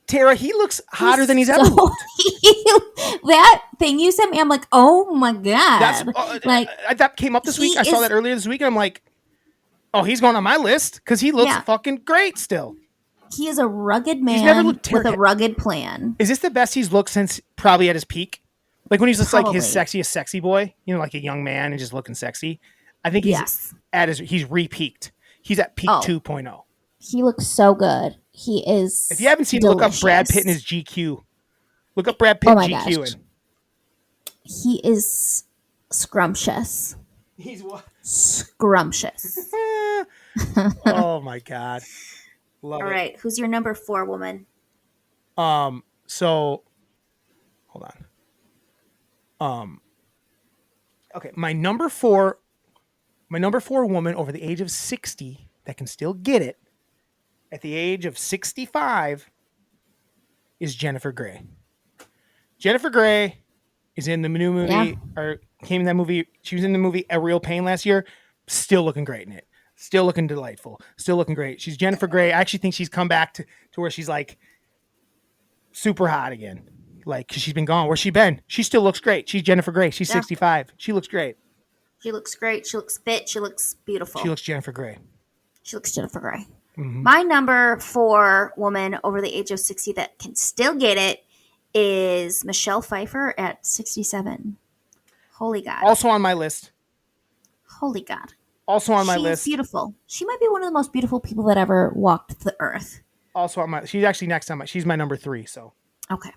Tara, he looks hotter than he's ever looked. That thing you sent me, I'm like, oh my God. That came up this week. I saw that earlier this week, and I'm like, oh, he's going on my list because he looks fucking great still. He is a rugged man never looked with a rugged plan. Is this the best he's looked since probably at his peak? Like when he's just like his sexiest sexy boy, like a young man and just looking sexy. I think he's re-peaked. He's at peak 2.0. He looks so good. He is. If you haven't seen, look up Brad Pitt and his GQ. Look up Brad Pitt GQ. Gosh. He is scrumptious. He's what? Scrumptious. Oh my God. Love it. All right. Who's your number 4 woman? So hold on. Okay, my number 4 woman over the age of 60 that can still get it at the age of 65 is Jennifer Grey. Jennifer Grey is in the new movie or came in that movie. She was in the movie A Real Pain last year. Still looking great in it. Still looking delightful. Still looking great. She's Jennifer Grey. I actually think she's come back to where she's like super hot again. Like, cause she's been gone. Where's she been? She still looks great. She's Jennifer Grey. She's 65. She looks great. She looks great. She looks fit. She looks beautiful. She looks Jennifer Grey. She looks Jennifer Grey. Mm-hmm. My number 4 woman over the age of 60 that can still get it is Michelle Pfeiffer at 67. Holy God. Also on my list. Holy God. Also on my list. She's beautiful. She might be one of the most beautiful people that ever walked the earth. Also on she's actually next on she's my number 3. So. Okay.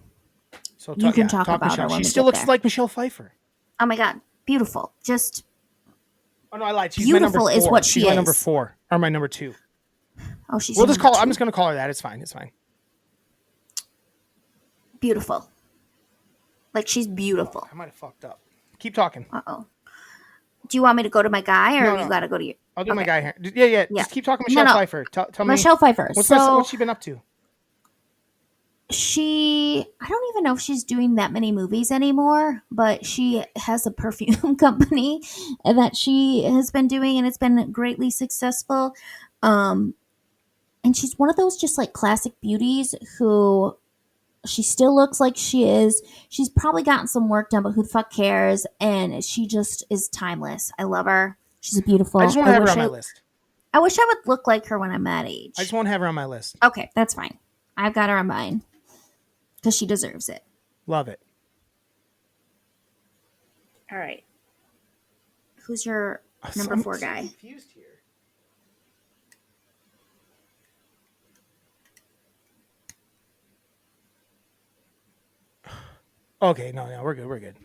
So you can talk about Michelle. her. She still looks like Michelle Pfeiffer. Oh my God. Beautiful. Just. Oh no, I lied. She's beautiful my number 4. is what she's she my is. number 4 or my number 2. Oh, she's. We'll just call. I'm just gonna call her that. It's fine. It's fine. Beautiful. Like she's beautiful. I might have fucked up. Keep talking. Uh-oh. Do you want me to go to my guy or No. you got to go to your... I'll do my guy here. Yeah. Just keep talking Michelle Pfeiffer. Tell me. Michelle Pfeiffer. What's she been up to? I don't even know if she's doing that many movies anymore, but she has a perfume company that she has been doing and it's been greatly successful. And she's one of those just like classic beauties who she still looks like she is. She's probably gotten some work done, but who the fuck cares? And she just is timeless. I love her. She's beautiful. I just want to have her on my list. I wish I would look like her when I'm that age. I just want to have her on my list. Okay, that's fine. I've got her on mine because she deserves it. Love it. All right. Who's your number 4 guy? Confused here. Okay, no, we're good. We're good.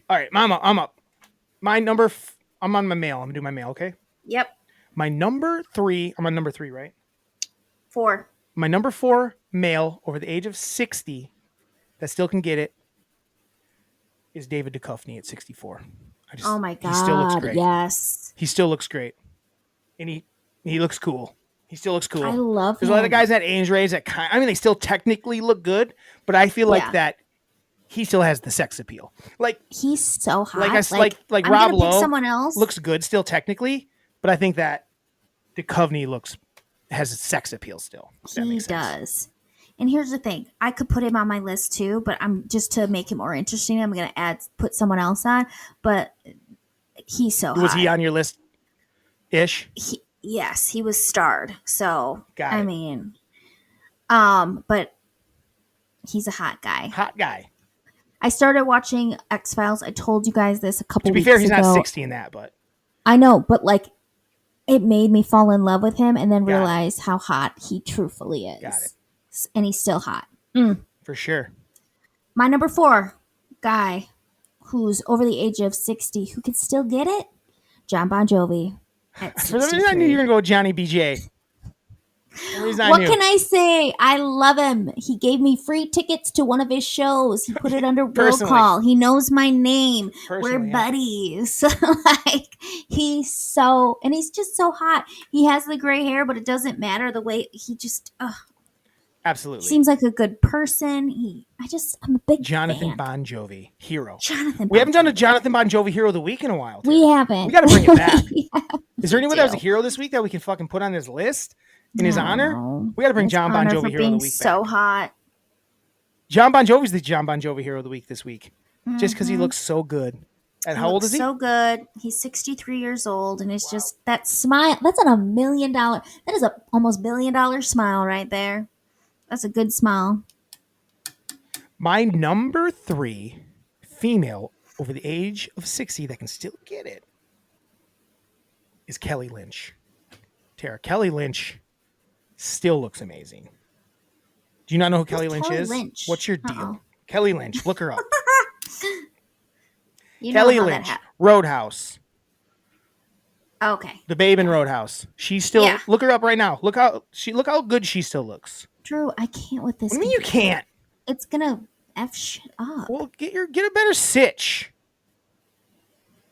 All right, Mama, I'm up. My number. I'm on my male. I'm gonna do my male. Okay. Yep. My number 3. I'm on number 3, right? 4. My number 4 male over the age of 60 that still can get it is David Duchovny at 64. Oh my He still looks God. great. Yes. He still looks great, and he looks cool. He still looks cool. I love There's a lot of him. guys that age range that they still technically look good, but I feel like that he still has the sex appeal. Like he's so hot. like I'm Rob gonna pick Lowe someone else. looks good still technically, but I think that Duchovny has a sex appeal still. He does. And here's the thing. I could put him on my list too, but I'm just to make it more interesting, I'm going to put someone else on, but he's so hot. Was he on your list ish? Yes, he was starred. So, Got it. I mean, but he's a hot guy. Hot guy. I started watching X-Files. I told you guys this a couple weeks ago. To be fair, he's not 60 in that, but I know, but like it made me fall in love with him and then realize how hot he truthfully is. Got it. And he's still hot. For sure. My number 4 guy who's over the age of 60 who can still get it, John Bon Jovi. For the reason I knew you were going to go with Johnny BJ. What can I say? I love him. He gave me free tickets to one of his shows. He put it under roll call. He knows my name. We're buddies. Like he's just so hot. He has the gray hair, but it doesn't matter the way he just absolutely seems like a good person. I'm a big Jonathan fan. Bon Jovi hero. We haven't done a Jonathan Bon Jovi hero of the week in a while. We haven't. We got to bring it back. Is there anyone that was a hero this week that we can fucking put on this list in his honor? We got to bring John Bon Jovi hero of the week so back. Hot. John Bon Jovi's the John Bon Jovi hero of the week this week, just because he looks so good. And how old is he? So good. He's 63 years old, and it's just that smile. That's at $1 million. That is a almost $1 billion smile right there. That's a good smile. My number 3 female over the age of 60 that can still get it is Kelly Lynch. Tara, Kelly Lynch still looks amazing. Do you not know who Kelly Lynch is? What's your deal? Kelly Lynch. Look her up. Kelly Lynch. Roadhouse. Okay. The Babe in Roadhouse. She's still look her up right now. Look how good she still looks. Drew, I can't with this. What do you mean you can't? It's gonna F shit up. Well, get a better sitch.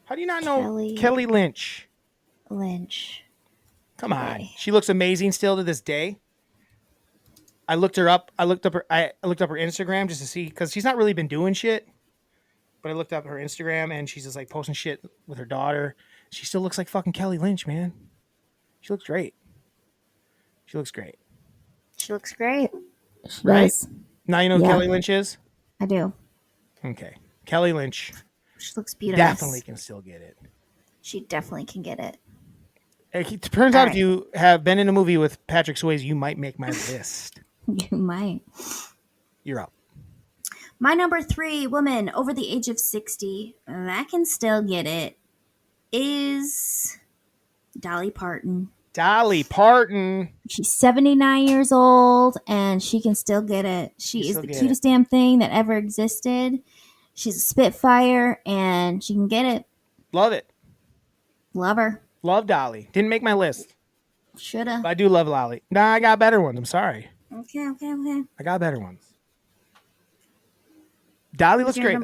How do you not know Kelly Lynch? Come on. She looks amazing still to this day. I looked her up. I looked up her Instagram just to see, because she's not really been doing shit. But I looked up her Instagram and she's just like posting shit with her daughter. She still looks like fucking Kelly Lynch, man. She looks great. She looks great. Right? Now you know who Kelly Lynch is? I do. Okay. Kelly Lynch. She looks beautiful. Definitely can still get it. She definitely can get it. It turns out if you have been in a movie with Patrick Swayze, you might make my list. You might. You're up. My number 3 woman over the age of 60 that can still get it is Dolly Parton. Dolly Parton. She's 79 years old and she can still get it. She is the cutest damn thing that ever existed. She's a spitfire and she can get it. Love it. Love her. Love Dolly. Didn't make my list. Shoulda. But I do love Lolly. Nah, I got better ones. I'm sorry. Okay. I got better ones. Dolly looks great.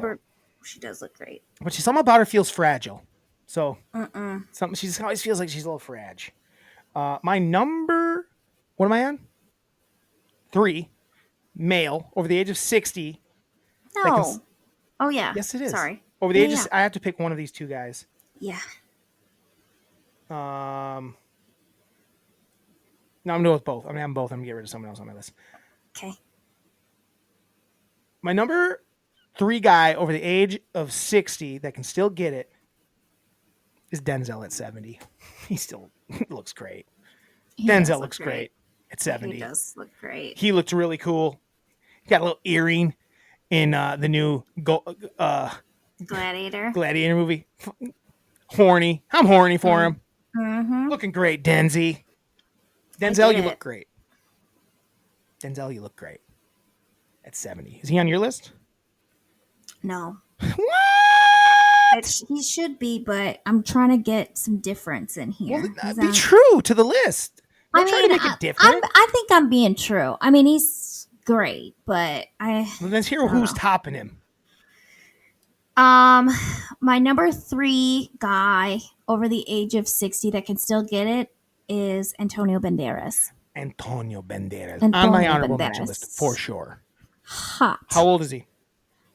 She does look great. But something about her feels fragile. So, something she just always feels like she's a little fragile. My number, what am I on? 3, male, over the age of 60. No. Oh, yeah. Yes, it is. Sorry. Over the age of, I have to pick one of these 2 guys. Yeah. No, I'm doing with both. I'm having both. I'm going to get rid of someone else on my list. Okay. My number 3 guy over the age of 60 that can still get it is Denzel at 70. He still looks great. Denzel looks great at 70. He does look great. He looked really cool. He got a little earring in the new Gladiator movie. Horny. I'm horny for him. Mm-hmm. Looking great, Denzel, you look great. Denzel, you look great. At 70. Is he on your list? No. What? He should be, but I'm trying to get some difference in here. Well, be true to the list. Don't try to make it different. I think I'm being true. I mean, he's great, but Let's hear who's topping him. My number 3 guy over the age of 60 that can still get it is Antonio Banderas. Antonio Banderas. On my honorable mention list, for sure. Hot. How old is he?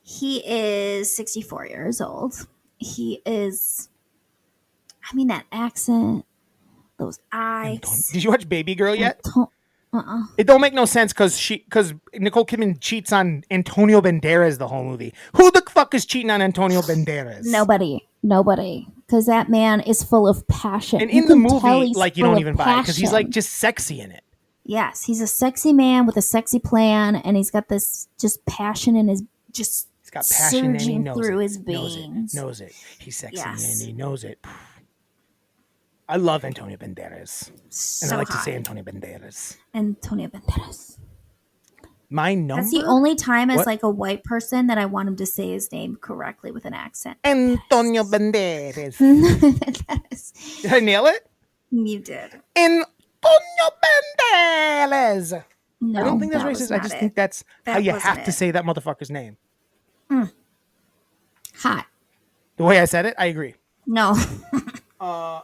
He is 64 years old. He is, I mean, that accent, those eyes. Did you watch Baby Girl yet? It don't make no sense because Nicole Kidman cheats on Antonio Banderas the whole movie. Who the fuck is cheating on Antonio Banderas? Nobody. Because that man is full of passion. And in the movie, like, you don't even buy it because he's like just sexy in it. Yes, he's a sexy man with a sexy plan, and he's got this just passion in his just. He's got passion and he knows through his veins. Knows it. He's sexy and he knows it. I love Antonio Banderas. And I like to say Antonio Banderas. My number? That's the only time as like a white person that I want him to say his name correctly with an accent. Antonio Banderas. Did I nail it? You did. Antonio Banderas. No, I don't think that's racist. I just think that's how you have to say that motherfucker's name. Hot. The way I said it, I agree. No.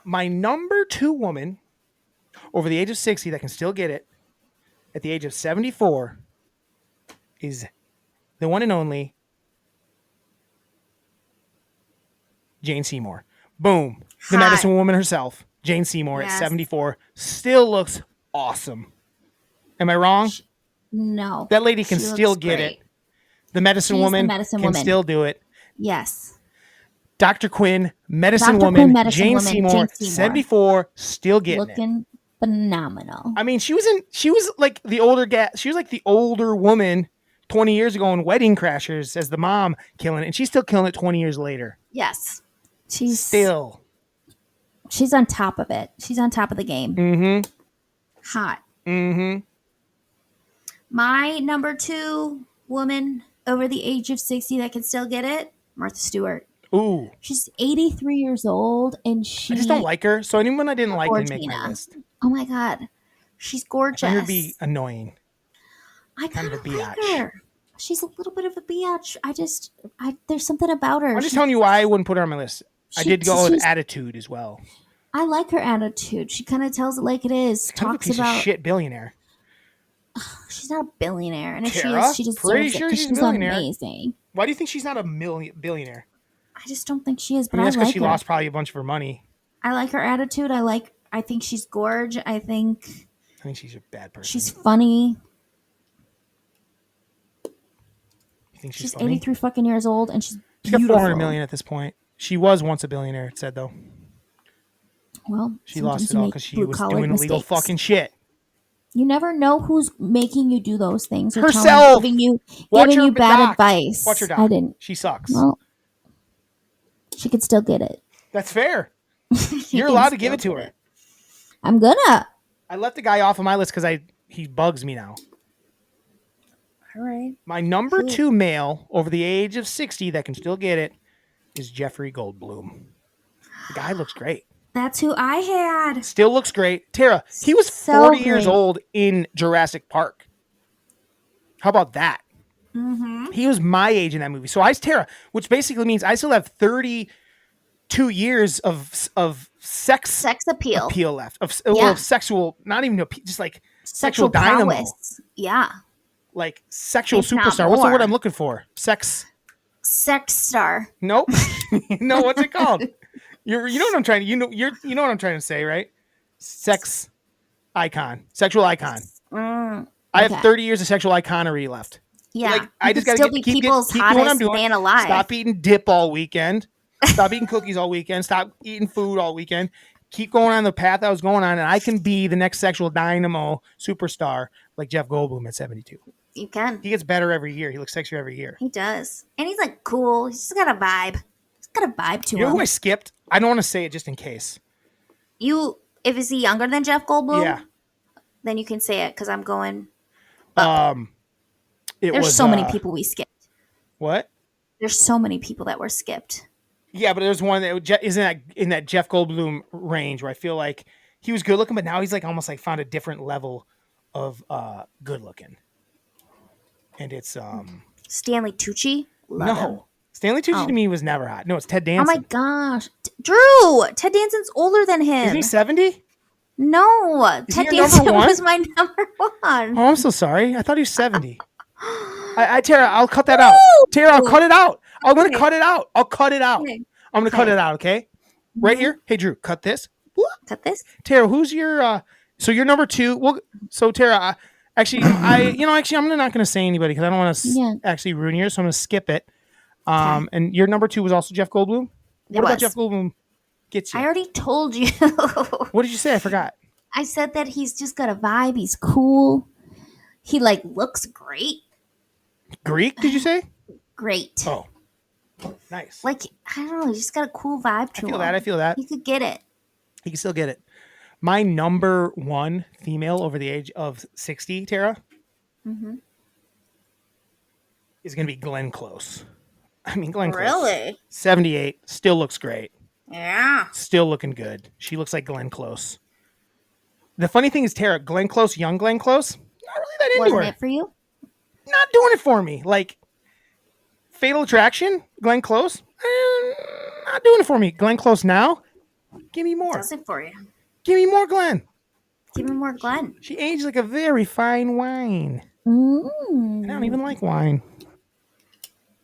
My number 2 woman over the age of 60 that can still get it at the age of 74 is the one and only Jane Seymour. Boom. The medicine woman herself, Jane Seymour at 74, still looks awesome. Am I wrong? No. That lady can still get it. The medicine woman can still do it. Yes. Dr. Quinn, medicine woman, Jane Seymour, 74, still getting looking phenomenal. I mean, she was like the older she was like the older woman 20 years ago in Wedding Crashers as the mom killing it, and she's still killing it 20 years later. Yes. She's on top of it. She's on top of the game. Mm-hmm. Hot. Mm-hmm. My number 2 woman over the age of 60 that can still get it, Martha Stewart. Ooh. She's 83 years old, and I just don't like her. So anyone I didn't like didn't make my list. Oh my god, she's gorgeous. I find her to be annoying. I kind of like her. She's a little bit of a biatch. There's something about her. I'm just telling you why I wouldn't put her on my list. I did go with attitude as well. I like her attitude. She kind of tells it like it is. Talks about shit billionaire. She's not a billionaire, and if Tara? she deserves Pretty it sure because she's amazing. Why do you think she's not a billionaire? I just don't think she is. But that's because she lost probably a bunch of her money. I like her attitude. I think she's gorge. I think she's a bad person. She's funny. You think she's 83 fucking years old, and she's got $400 million at this point. She was once a billionaire. It said though. Well, she lost it all because she was doing illegal fucking shit. You never know who's making you do those things. Or Herself. Giving you bad advice. Watch her doc. I didn't. She sucks. Well, she could still get it. That's fair. You're allowed to give it to her. I'm gonna. I left the guy off of my list because he bugs me now. All right. My number 2 male over the age of 60 that can still get it is Jeffrey Goldblum. The guy looks great. That's who I had. Still looks great. Tara, he was 40 years old in Jurassic Park. How about that? Mm-hmm. He was my age in that movie. So I was Tara, which basically means I still have 32 years of sex appeal left. Of sexual, not even just like sexual dynamo. Prowess. Yeah. Like sexual superstar. What's the word I'm looking for? Sex star. Nope. No, what's it called? You know what I'm trying to you know what I'm trying to say, right? Sex icon. Sexual icon. I have 30 years of sexual iconery left. Yeah. Like, I just gotta keep doing what I'm doing. Stop eating dip all weekend. Stop eating cookies all weekend. Stop eating food all weekend. Keep going on the path I was going on, and I can be the next sexual dynamo superstar like Jeff Goldblum at 72. You can. He gets better every year. He looks sexier every year. He does. And he's like cool. He's just got a vibe. He's got a vibe to him. You know who I skipped? I don't want to say it just in case. Is he younger than Jeff Goldblum? Yeah. Then you can say it because I'm going up. There's so many people we skipped. What? There's so many people that were skipped. Yeah, but there's one that isn't in that Jeff Goldblum range where I feel like he was good looking, but now he's like almost like found a different level of good looking. And it's Stanley Tucci. Love him. Stanley Tucci to me was never hot. No, it's Ted Danson. Oh my gosh, Drew! Ted Danson's older than him. Isn't he 70? No, Is Ted he your Danson number one? was my number one. Oh, I'm so sorry. I thought he was 70. Tara, I'll cut that out. Tara, I'll cut it out. I'm going to cut it out. I'll cut it out. Okay. I'm going to cut it out, okay? Right here. Hey, Drew, cut this. Cut this. Tara, who's your so you're number 2. Well, so Tara, actually I'm not going to say anybody cuz I don't want to actually ruin yours, so I'm going to skip it. And your number 2 was also Jeff Goldblum? What about Jeff Goldblum gets you? I already told you. What did you say? I forgot. I said that he's just got a vibe. He's cool. He like looks great. Greek, did you say? Great. Oh, nice. Like, I don't know. He's just got a cool vibe to him. I feel that. He could get it. He can still get it. My number 1 female over the age of 60, Tara, is going to be Glenn Close. I mean, Glenn Close. Really? 78. Still looks great. Yeah. Still looking good. She looks like Glenn Close. The funny thing is, Tara, Glenn Close, young Glenn Close, not really that into her. Wasn't it for you? Not doing it for me. Like, Fatal Attraction, Glenn Close, not doing it for me. Glenn Close now, give me more. Does it for you? Give me more Glenn. Give me more Glenn. She aged like a very fine wine. Mm. I don't even like wine.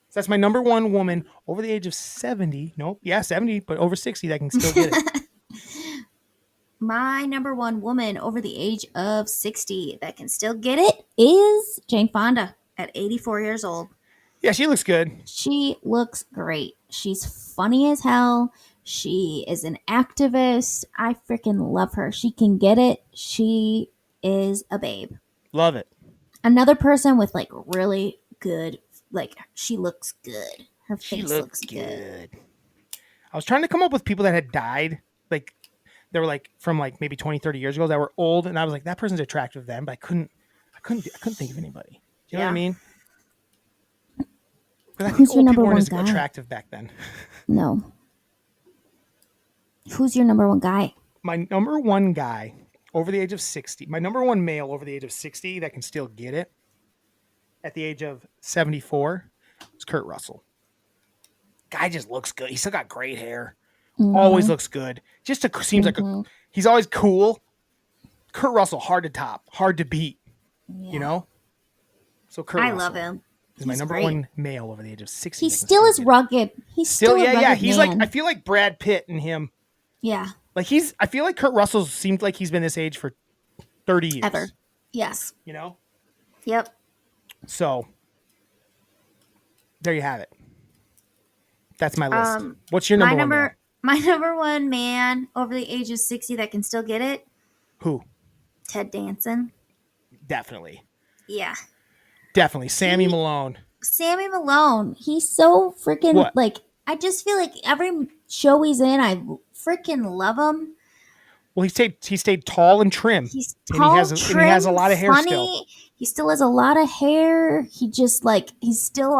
So that's my number 1 woman over the age of 70. Nope. Yeah, 70, but over 60 that can still get it. My number 1 woman over the age of 60 that can still get it is Jane Fonda at 84 years old. Yeah, she looks good. She looks great. She's funny as hell. She is an activist. I freaking love her. She can get it. She is a babe. Love it. Another person with like really good, like she looks good. Her face looks good. I was trying to come up with people that had died, like they were like from like maybe 20, 30 years ago that were old, and I was like, that person's attractive then, but I couldn't think of anybody. Do you know what I mean? I Who's your number 1 as guy? Attractive back then. No. Who's your number 1 guy? My number 1 guy over the age of 60, my number 1 male over the age of 60 that can still get it at the age of 74 is Kurt Russell. Guy just looks good. He's still got great hair. Always looks good. Just seems like he's always cool. Kurt Russell, hard to top, hard to beat. Yeah. You know? So Kurt Russell. I love him. He's my number 1 male over the age of 60. He still is rugged. He's still a rugged He's man. like, I feel like Brad Pitt and him. Yeah. Like I feel like Kurt Russell seemed like he's been this age for 30 years. Ever. Yes. You know? Yep. So there you have it. That's my list. What's your number 1 man? My number 1 man over the age of 60 that can still get it? Who? Ted Danson. Definitely. Yeah. Definitely. Sammy Malone. Sammy Malone. He's so freaking like, I just feel like every show he's in, I freaking love him. Well, he stayed tall and trim. He's tall, and he has a lot of hair still. He still has a lot of hair. He just like he's still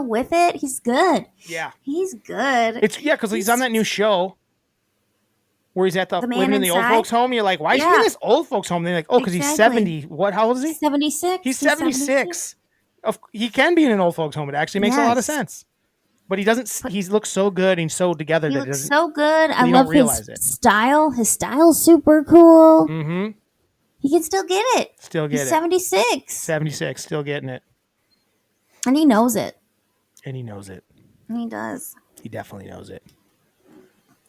with it. He's good. Yeah, he's good. It's because he's on that new show where he's at the living in the old folks home. You're like, why is he in this old folks home? They're like, oh, because he's 70. What? How old is he? 76. He's 76. He can be in an old folks home. It actually makes a lot of sense. But he doesn't. He looks so good and so together. He that looks so good. I love his style. His style's super cool. Mm-hmm. He can still get it. He's 76. 76. Still getting it. And he knows it. And he knows it. He does. He definitely knows it.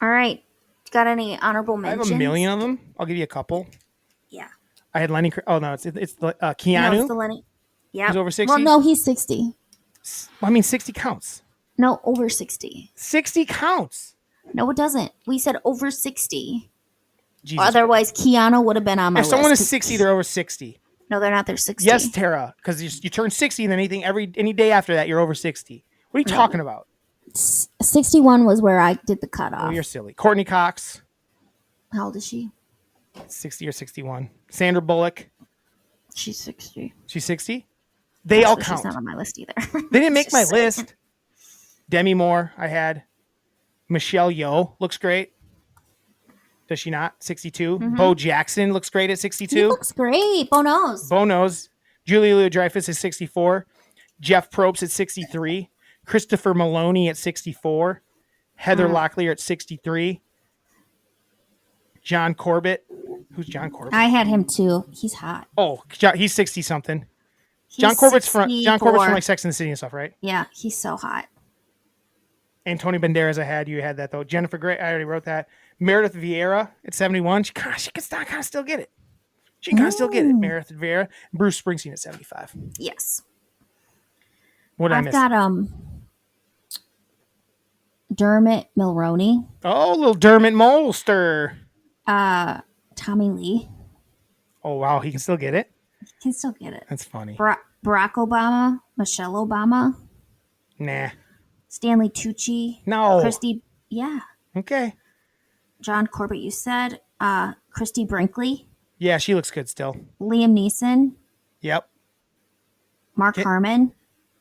All right. Got any honorable mentions? I have a million of them. I'll give you a couple. Yeah. I had Lenny. Oh no, it's the Keanu. No, it's the Lenny. Yeah. He's over 60. Well, no, he's 60. Well, I mean, 60 counts. No, over 60. 60 counts. No, it doesn't. We said over 60. Jesus Otherwise, Keanu would have been on my list. If someone is 60, they're over 60. No, they're not. They're 60. Yes, Tara, because you turn 60 and then any day after that, you're over 60. What are you talking about? 61 was where I did the cutoff. Oh, you're silly. Courtney Cox. How old is she? 60 or 61. Sandra Bullock. She's 60. She's 60? They all count. She's not on my list either. They didn't make my list. Demi Moore, I had. Michelle Yeoh looks great. Does she not? 62. Bo Jackson looks great at 62. He looks great. Bo knows. Bo knows. Julia Louis-Dreyfus is 64. Jeff Probst at 63. Christopher Maloney at 64. Heather Locklear at 63. John Corbett. Who's John Corbett? I had him too. He's hot. Oh, he's 60 something. John Corbett's from like Sex and the City and stuff, right? Yeah, he's so hot. Antonio Banderas, I had. You had that though. Jennifer Grey, I already wrote that. Meredith Vieira at 71. She can kind of still get it. She can kind of still get it. Meredith Vieira. Bruce Springsteen at 75. Yes. What did I miss? I've got Dermot Mulroney. Oh, little Dermot Mulster. Tommy Lee. Oh wow, he can still get it. He can still get it. That's funny. Barack Obama. Michelle Obama. Nah. Stanley Tucci. No. Christy. Yeah. Okay. John Corbett, you said. Christy Brinkley. Yeah, she looks good still. Liam Neeson. Yep. Mark Harmon.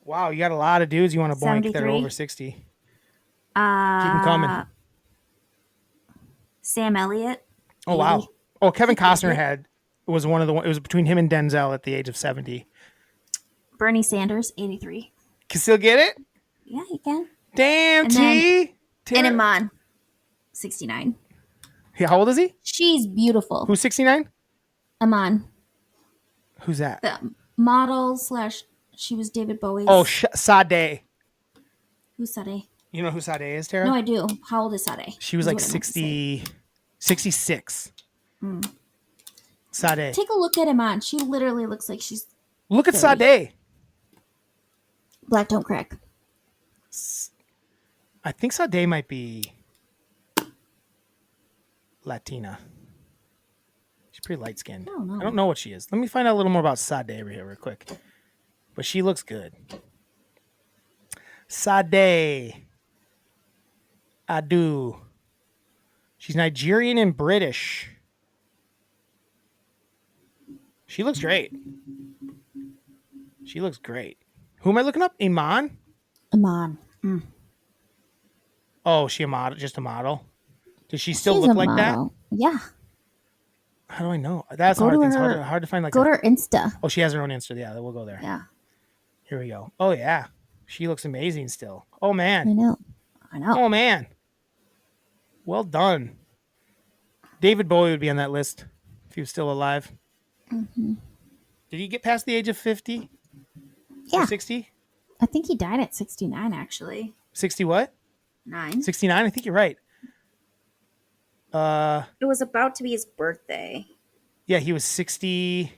Wow, you got a lot of dudes you want to boink that are over 60. Keep them coming. Sam Elliott. Oh, 80. wow. Oh, Kevin Costner was one of the. It was between him and Denzel at the age of 70. Bernie Sanders, 83. Can still get it? Yeah, he can. Damn, And T. And Iman, 69. How old is he? She's beautiful. Who's 69? Iman. Who's that? The model / she was David Bowie's. Oh, Sade. Who's Sade? You know who Sade is, Tara? No, I do. How old is Sade? She was like 66. Sade. Take a look at Iman. She literally looks like she's Look at 30. Sade. Black don't crack. I think Sade might be Latina. She's pretty light skinned. I don't know what she is. Let me find out a little more about Sade over here real quick. But she looks good. Sade. I do. She's Nigerian and British. She looks great. She looks great. Who am I looking up? Iman? Iman. Oh, she a model? Just a model? Does she still She's look a like model. Yeah. that? How do I know? That's Go hard. to Things her- hard to find. Like Go to her Insta. Oh, she has her own Insta. Yeah, we'll go there. Yeah. Here we go. Oh yeah, she looks amazing still. Oh I man. know. Oh man. Well done. David Bowie would be on that list if he was still alive. Did he get past the age of 50? Yeah. Or 60? I think he died at 69, actually. 60 what? 9. 69? I think you're right. It was about to be his birthday. Yeah, he was 60.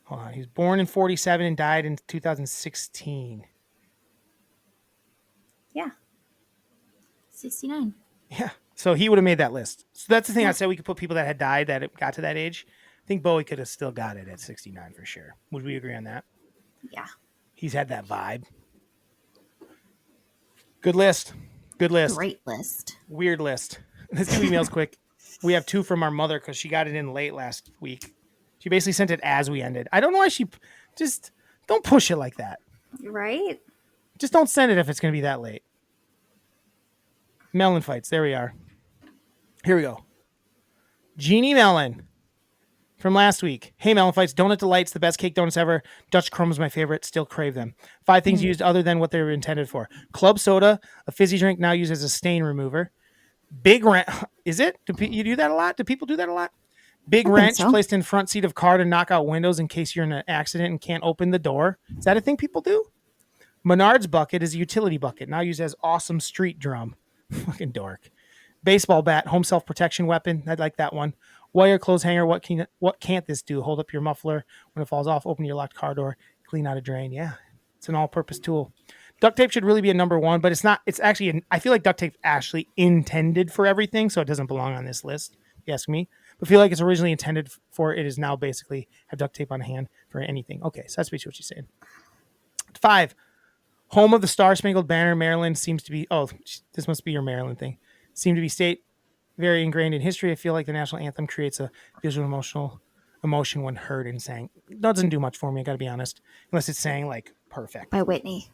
Hold on. He was born in 47 and died in 2016. Yeah. 69. Yeah. So he would have made that list. So that's the thing I said we could put people that had died that got to that age. I think Bowie could have still got it at 69 for sure. Would we agree on that? Yeah. He's had that vibe. Good list. Good list. Great list. Weird list. Let's do emails quick. We have 2 from our mother because she got it in late last week. She basically sent it as we ended. I don't know why she just don't push it like that. Right? Just don't send it if it's going to be that late. Melon fights. There we are. Here we go. Jeannie Mellon from last week. Hey, Melon fights. Donut Delights, the best cake donuts ever. Dutch Crumb's my favorite. Still crave them. 5 things used other than what they were intended for. Club soda, a fizzy drink now used as a stain remover. Big wrench. Is it? You do that a lot? Do people do that a lot? Big wrench placed in front seat of car to knock out windows in case you're in an accident and can't open the door. Is that a thing people do? Menard's bucket is a utility bucket, now used as awesome street drum. Fucking dork. Baseball bat, home self-protection weapon. I'd like that one. Wire clothes hanger. What can't this do? Hold up your muffler when it falls off. Open your locked car door. Clean out a drain. Yeah, it's an all-purpose tool. Duct tape should really be a number 1, but it's not. It's actually. I feel like duct tape actually intended for everything, so it doesn't belong on this list. If you ask me, but feel like it's originally intended for. It is now basically have duct tape on hand for anything. Okay, so that's basically what she's saying. 5. Home of the Star Spangled Banner, Maryland seems to be. Oh, this must be your Maryland thing. Seem to be state very ingrained in history. I feel like the national anthem creates a visual emotion when heard and sang. It doesn't do much for me, I gotta be honest. Unless it's sang like perfect. By Whitney.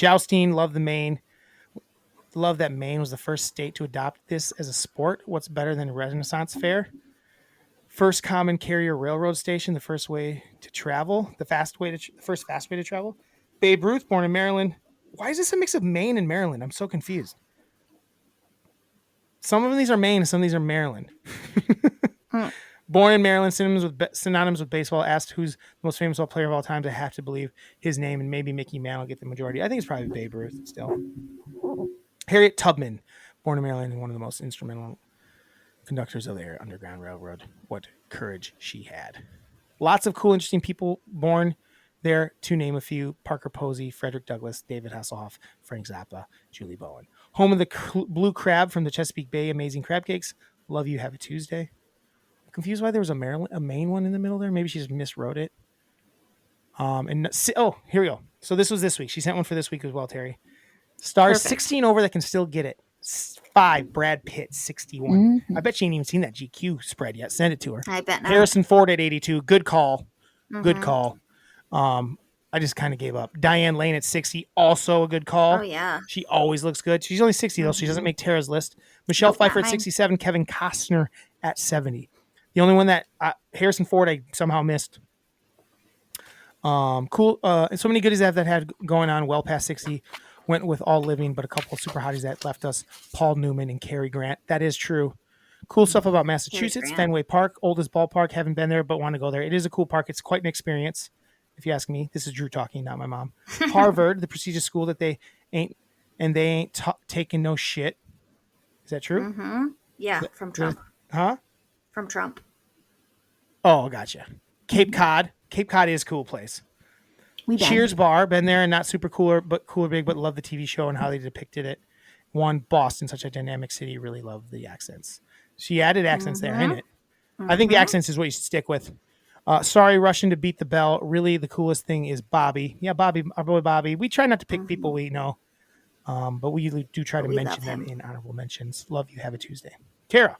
Jousting, love the Maine. Love that Maine was the first state to adopt this as a sport. What's better than a Renaissance fair? First common carrier railroad station, the first way to travel, the first fast way to travel. Babe Ruth, born in Maryland. Why is this a mix of Maine and Maryland? I'm so confused. Some of these are Maine and some of these are Maryland. Born in Maryland, synonymous with baseball. Asked who's the most famous player of all time. I have to believe his name, and maybe Mickey Mantle will get the majority. I think it's probably Babe Ruth still. Harriet Tubman, born in Maryland and one of the most instrumental conductors of their Underground Railroad. What courage she had. Lots of cool, interesting people born there, to name a few: Parker Posey, Frederick Douglass, David Hasselhoff, Frank Zappa, Julie Bowen. Home of the blue crab from the Chesapeake Bay, amazing crab cakes. Love you, have a Tuesday. I'm confused why there was a Maine one in the middle there. Maybe she just miswrote it. Here we go. So this was this week. She sent one for this week as well, Terry. Stars 16 over that can still get it. 5, Brad Pitt, 61. I bet she ain't even seen that GQ spread yet. Send it to her. I bet not. Harrison Ford at 82. Good call. Good call. I just kind of gave up. Diane Lane at 60. Also a good call. Oh, yeah. She always looks good. She's only 60, though. So she doesn't make Tara's list. Michelle Pfeiffer at 67. Kevin Costner at 70. The only one that Harrison Ford I somehow missed. Cool. So many goodies that had going on well past 60. Went with All Living, but a couple of super hotties that left us. Paul Newman and Cary Grant. That is true. Cool stuff about Massachusetts. Fenway Park, oldest ballpark. Haven't been there, but want to go there. It is a cool park. It's quite an experience, if you ask me. This is Drew talking, not my mom. Harvard, the prestigious school that they ain't taking no shit. Is that true? Yeah, from Trump. Huh? From Trump. Oh, gotcha. Cape Cod. Cape Cod is a cool place. Cheers Bar, been there and not super cooler big, but love the TV show and how they depicted it. One, Boston, such a dynamic city, really love the accents. She added accents there, ain't it? I think the accents is what you should stick with. Sorry, Russian to beat the bell. Really, the coolest thing is Bobby. Yeah, Bobby, our boy Bobby. We try not to pick people we know, but we do try to mention them in honorable mentions. Love you. Have a Tuesday. Tara.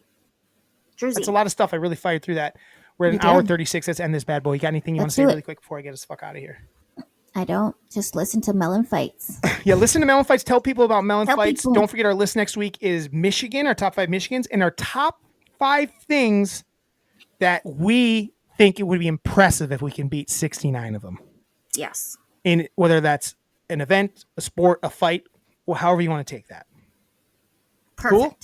Druzy. That's a lot of stuff. I really fired through that. We're at an hour 36. Let's end this bad boy. You got anything you want to say really quick before I get us fuck out of here? I don't. Just listen to MELLONfights. Yeah, listen to MELLONfights. Tell people about MELLONfights. Don't forget our list next week is Michigan, our top 5 Michigans, and our top 5 things that we think it would be impressive if we can beat 69 of them. Yes. In whether that's an event, a sport, a fight, or however you want to take that. Perfect. Cool?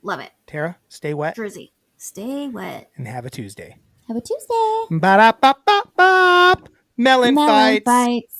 Love it. Tara, stay wet. Druzy, stay wet. And have a Tuesday. Have a Tuesday. Ba-da-ba-ba-ba. MELLONfights.